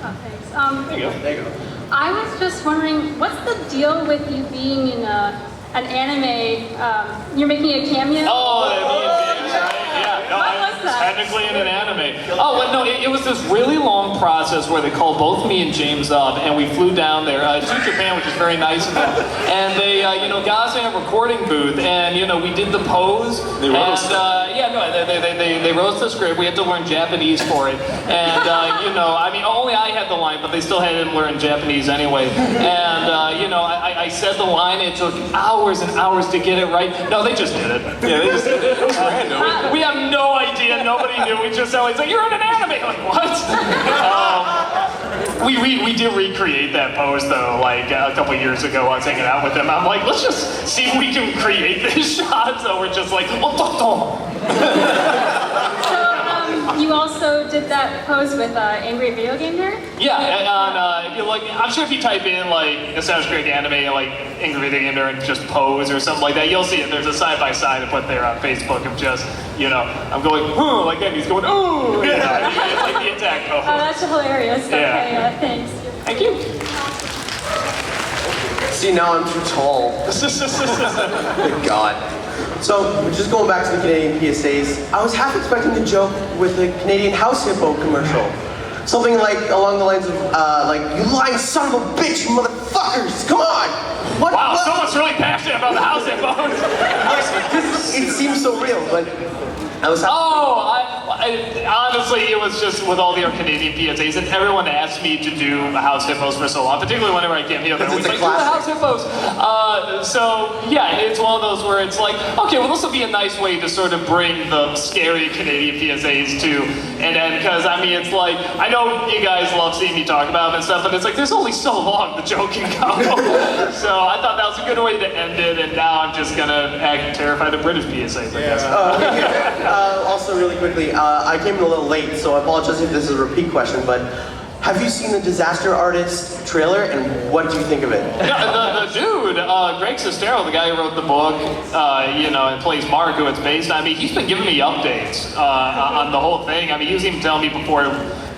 Oh, thanks. There you go. There you go. I was just wondering, what's the deal with you being in an anime? You're making a cameo. Oh, me and James, right? Yeah. No, What was that? Technically in an anime. Oh, well, no, it was this really long process where they called both me and James up, and we flew down there to Japan, which is very nice of them. And they, got us in a recording booth, and we did the pose. They wrote they wrote the script. We had to learn Japanese for it, and only I had the line, but they still had to learn Japanese anyway. And I said the line. It took hours and hours to get it right. No, they just did it. Yeah, they just did it. It was random. We have no idea. Nobody knew. We just always like, you're in an anime. Like, what? We did recreate that pose though, like a couple years ago. I was hanging out with them. I'm like, let's just see if we can create this shot. So we're just like, You also did that pose with Angry Video Game Nerd? Yeah, if you look, I'm sure if you type in like Nostalgia Critic anime, like Angry Video Game Nerd, and just pose or something like that, you'll see it. There's a side by side I put there on Facebook of just, I'm going, ooh, like that, and he's going, ooh, it's like the attack pose. Oh, that's hilarious. Yeah. Okay, thanks. Thank you. See, now I'm too tall. Good God. So, just going back to the Canadian PSAs, I was half expecting a joke with the Canadian House Hippo commercial. Something like, along the lines of, you lying son of a bitch, you motherfuckers, come on! Wow, someone's really passionate about the House Hippos. It seems so real, but I was honestly, it was just with all the Canadian PSAs, and everyone asked me to do House Hippos for so long, particularly whenever I came here. They're always like, do the House Hippos. So yeah, it's one of those where it's like, okay, well, this will be a nice way to sort of bring the scary Canadian PSAs to an end, because it's like, I know you guys love seeing me talk about them and stuff, but it's like, there's only so long the joke can go. So I thought that was a good way to end it, and now I'm just gonna act terrified of British PSAs, I guess. Also, really quickly, I came in a little late, so I apologize if this is a repeat question, but have you seen the Disaster Artist trailer, and what do you think of it? Yeah, the dude, Greg Sestero, the guy who wrote the book, and plays Mark, who it's based on, he's been giving me updates on the whole thing. He was even telling me before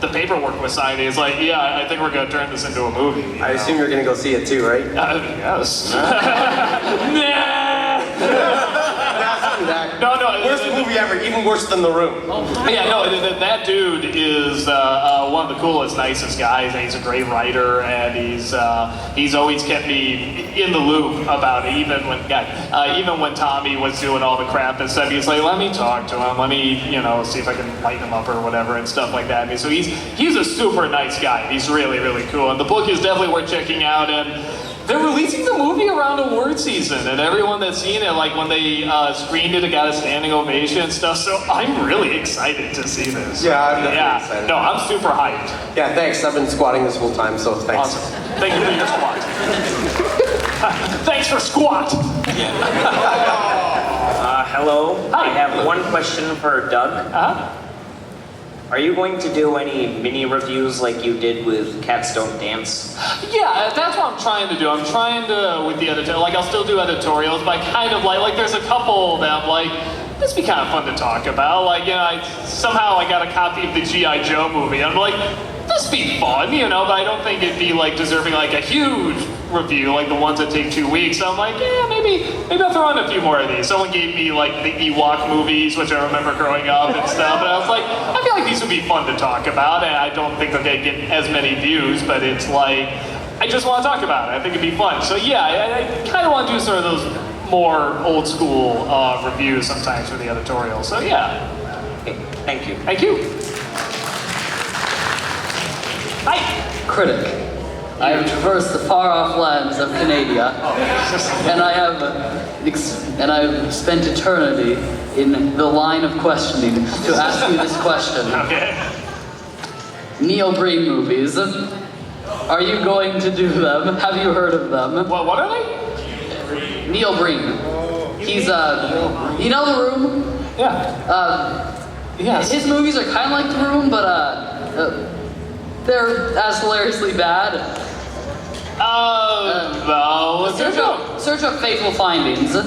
the paperwork was signed, he's like, yeah, I think we're going to turn this into a movie. I assume you're going to go see it too, right? Yes. No, No. Worst movie movie ever, even worse than The Room. Yeah, no, that dude is one of the coolest, nicest guys. And he's a great writer, and he's always kept me in the loop about it. Even when Tommy was doing all the crap and stuff, he's like, let me talk to him, let me, see if I can lighten him up or whatever and stuff like that. I mean, so he's a super nice guy. He's really, really cool, and the book is definitely worth checking out. And they're releasing the movie around award season, and everyone that's seen it, like when they screened it got a standing ovation and stuff, so I'm really excited to see this. Yeah, I'm definitely excited. No, I'm super hyped. Yeah, thanks. I've been squatting this whole time, so thanks. Awesome. Thank you for your squat. Thanks for squat. Hello. Hi. I have one question for Doug. Are you going to do any mini reviews like you did with Cats Don't Dance? Yeah, that's what I'm trying to do. I'm trying to, with the editor, I'll still do editorials, but I kind of like there's a couple that I'm like, this would be kind of fun to talk about. Somehow I got a copy of the G.I. Joe movie. I'm like, this would be fun, but I don't think it'd be deserving a huge review, like the ones that take 2 weeks. So I'm like, yeah, maybe I'll throw in a few more of these. Someone gave me the Ewok movies, which I remember growing up and stuff, and I was like, I feel like these would be fun to talk about, and I don't think they'll get as many views, but it's I just want to talk about it. I think it'd be fun. So yeah, I kind of want to do sort of those more old school reviews sometimes for the editorial. So yeah. Okay, thank you. Thank you. Hi. Critic. I have traversed the far-off lands of Canada, and I have spent eternity in the line of questioning to ask you this question. Okay. Neil Breen movies. Are you going to do them? Have you heard of them? What are they? Neil Breen. He's you know The Room? Yeah. Yes. His movies are kind of like The Room, but they're as hilariously bad. No. Search up Fateful Findings. You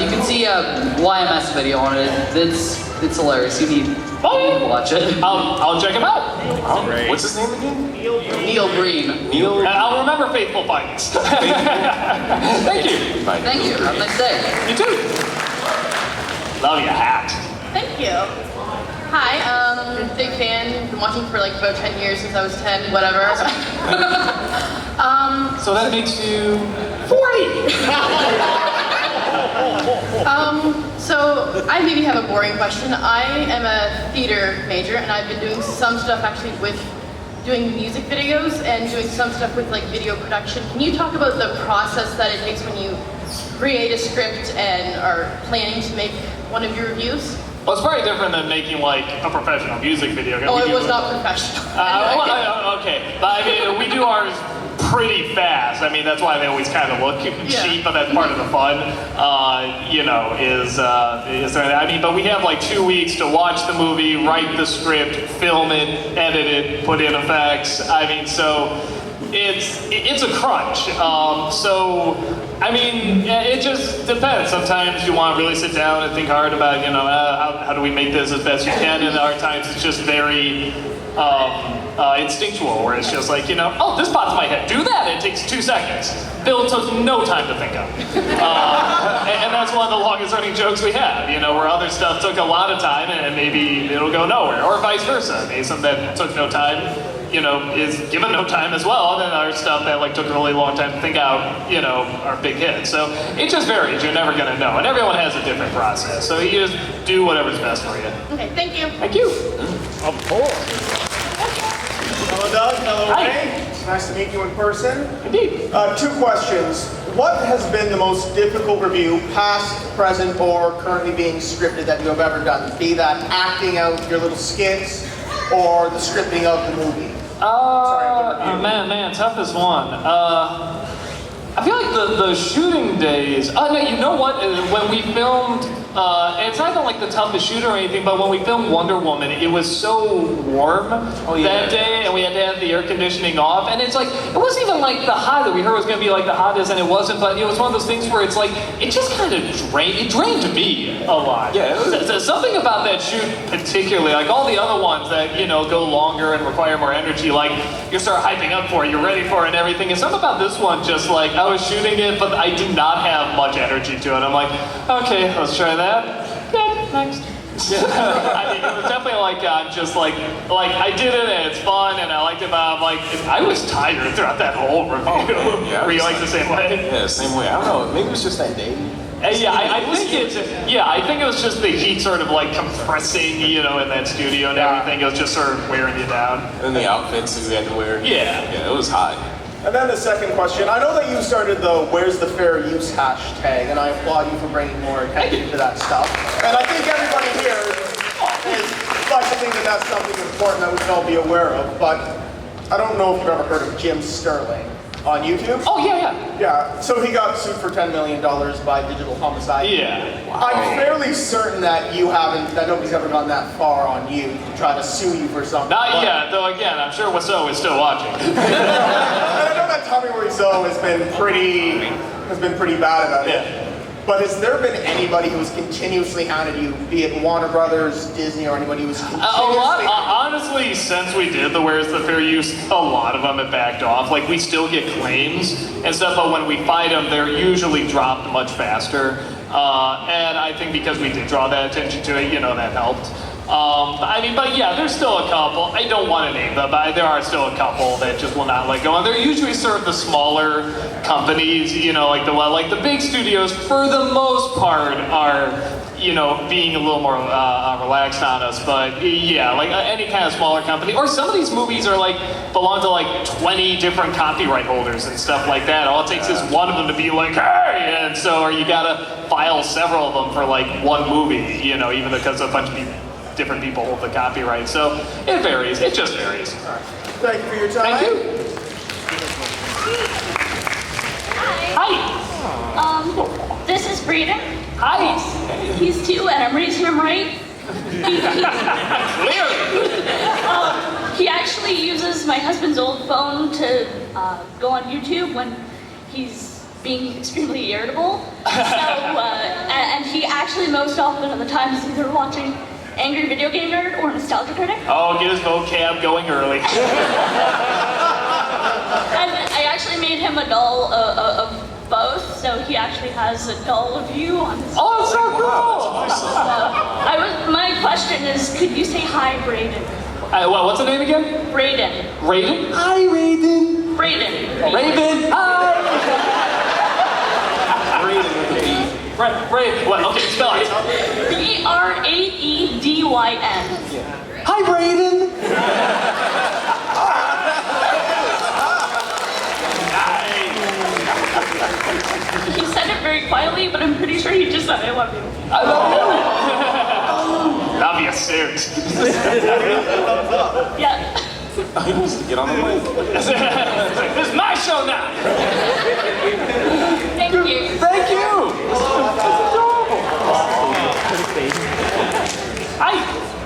can see a YMS video on it. It's hilarious. You need to watch it. I'll check him out. What's his name again? Neil Breen. Neil. And I'll remember Faithful Findings. Thank you. Thank you. Have a nice day. You too. Love your hat. Thank you. Hi, big fan. Been watching for about 10 years since I was 10, whatever. So that makes you 40. So I maybe have a boring question. I am a theater major, and I've been doing some stuff actually with doing music videos and doing some stuff with video production. Can you talk about the process that it takes when you create a script and are planning to make one of your reviews? Well, it's very different than making a professional music video. Oh, it was not professional. Okay, but we do ours pretty fast. That's why they always kind of look cheap, but that's part of the fun. But we have 2 weeks to watch the movie, write the script, film it, edit it, put in effects. So it's a crunch. It just depends. Sometimes you want to really sit down and think hard about, how do we make this as best you can, and other times it's just very instinctual, where it's just oh, this pops in my head, do that, it takes 2 seconds. Bill took no time to think of. And that's one of the longest running jokes we have, where other stuff took a lot of time and maybe it'll go nowhere, or vice versa. Maybe something that took no time, is given no time as well, and then other stuff that took a really long time to think out, are big hits. So it just varies, you're never gonna know, and everyone has a different process. So you just do whatever's best for you. Okay, thank you. Thank you. Of course. Hello, Doug. Hello, Ray. It's nice to meet you in person. Indeed. 2 questions. What has been the most difficult review, past, present, or currently being scripted that you have ever done? Be that acting out your little skits or the scripting of the movie? Man, toughest one. I feel like the shooting days. No, you know what? When we filmed, it's not even the toughest shoot or anything, but when we filmed Wonder Woman, it was so warm that day, and we had to have the air conditioning off, and it's it wasn't even the high that we heard was going to be the hottest, and it wasn't, but it was one of those things where it's it just kind of drained me a lot. Yeah. There's something about that shoot particularly, all the other ones that, go longer and require more energy, you start hyping up for it, you're ready for it and everything, and something about this one just I was shooting it, but I did not have much energy to it. I'm okay, let's try that. Good, next. I mean, it was definitely like, I'm just like I did it and it's fun and I liked it, but I'm like, I was tired throughout that whole review. Yeah, Were you like the same way? Yeah, same way. I don't know. Maybe it was just that day. Yeah, I think it was just the heat sort of like compressing, you know, in that studio and everything. It was just sort of wearing you down. And the outfits that we had to wear. Yeah. Yeah, it was hot. And then the second question. I know that you started the "Where's the fair use" hashtag, and I applaud you for bringing more attention to that stuff. And I think everybody here is like to think that that's something important that we can all be aware of. But I don't know if you've ever heard of Jim Sterling on YouTube. Oh yeah. Yeah. So he got sued for $10 million by digital homicide. Yeah. Wow. I'm fairly certain that that nobody's ever gone that far on you to try to sue you for something. Not yet, though. Again, I'm sure Wasso is still watching. And I know that Tommy Wiseau has been pretty bad about it. Yeah. But has there been anybody who's continuously hounded you, be it Warner Brothers, Disney, or anybody who's continuously honestly, since we did the Where's the Fair Use, a lot of them have backed off. Like, we still get claims and stuff, but when we fight them, they're usually dropped much faster. And I think because we did draw that attention to it, you know, that helped. But yeah, there's still a couple. I don't want to name them, but there are still a couple that just will not let go. And they're usually sort of the smaller companies, you know, like the big studios, for the most part, are, you know, being a little more relaxed on us. But yeah, like any kind of smaller company, or some of these movies are belong to like 20 different copyright holders and stuff like that. All it takes is one of them to be like, hey, and so, or you gotta file several of them for like one movie, you know, even because a bunch of different people hold the copyright. So it varies. It just varies. Thank you for your time. Thank you. Hi. This is Braden. Hi. He's 2 and I'm raising him right. He actually uses my husband's old phone to go on YouTube when he's being extremely irritable. So, and he actually most often of the time is either watching Angry Video Game Nerd or Nostalgia Critic. Oh, get his vocab going early. And I actually made him a doll of both, so he actually has a doll of you on his phone. Oh, so cool! So, my question is, could you say hi, Braden? What's the name again? Braden. Raven? Hi, Raven. Braden. Raven, hi! Raven with a B. Raven, what? Okay, spell it. Braedyn. Hi, Braden. He said it very quietly, but I'm pretty sure he just said, I love you. I love you. That'll be a suit. Yeah. He wants to get on the mic. This is my show now. Thank you. Thank you. Hi.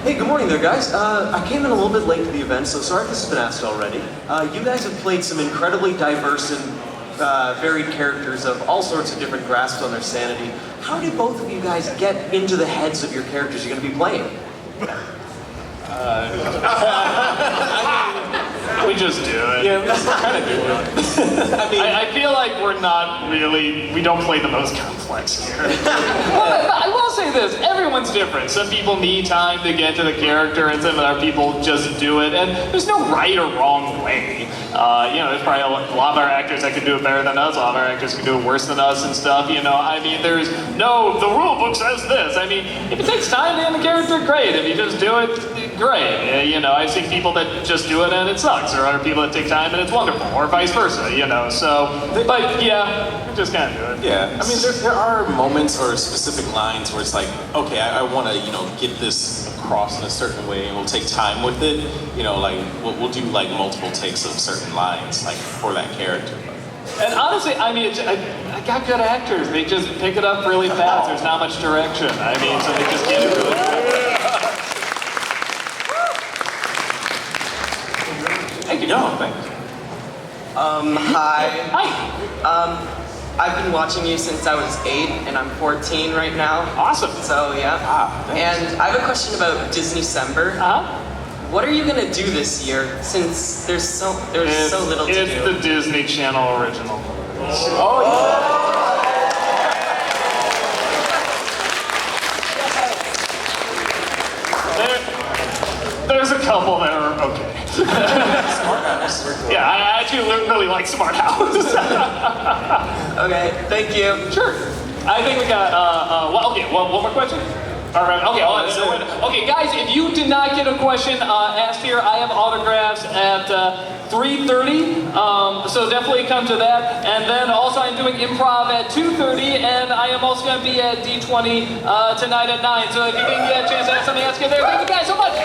Hey, good morning there, guys. I came in a little bit late to the event, so sorry if this has been asked already. You guys have played some incredibly diverse and varied characters of all sorts of different grasps on their sanity. How did both of you guys get into the heads of your characters you're going to be playing? We just do it. Yeah, we just kind of do it. I feel like we don't play the most complex character. But I will say this, everyone's different. Some people need time to get to the character, and some other people just do it, and there's no right or wrong way. There's probably a lot of our actors that can do it better than us, a lot of our actors can do it worse than us and stuff, you know. I mean, there's no, the rule book says this. I mean, if it takes time to end the character, great. If you just do it, great. You know, I've seen people that just do it and it sucks, or other people that take time and it's wonderful, or vice versa, you know. So, but yeah, we just kind of do it. Yeah, I mean, there are moments or specific lines where it's like, okay, I want to, get this across in a certain way, and we'll take time with it. You know, like we'll do like multiple takes of certain lines, like for that character. And honestly, I mean, I got good actors. They just pick it up really fast. There's not much direction. I mean, so they just get it really fast. Thank you. No, thanks. Hi. Hi. I've been watching you since I was 8, and I'm 14 right now. Awesome. So, yeah. And I have a question about Disney-cember. What are you gonna do this year, since there's so little to do? It's the Disney Channel original. Oh, yeah. house. Okay, thank you. Sure. I think we got, one more question? All right, okay, guys, if you did not get a question asked here, I have autographs at 3:30, so definitely come to that. And then also I'm doing improv at 2:30, and I am also going to be at D20 tonight at 9. So if you didn't get a chance to ask something else, get there. Thank you guys so much.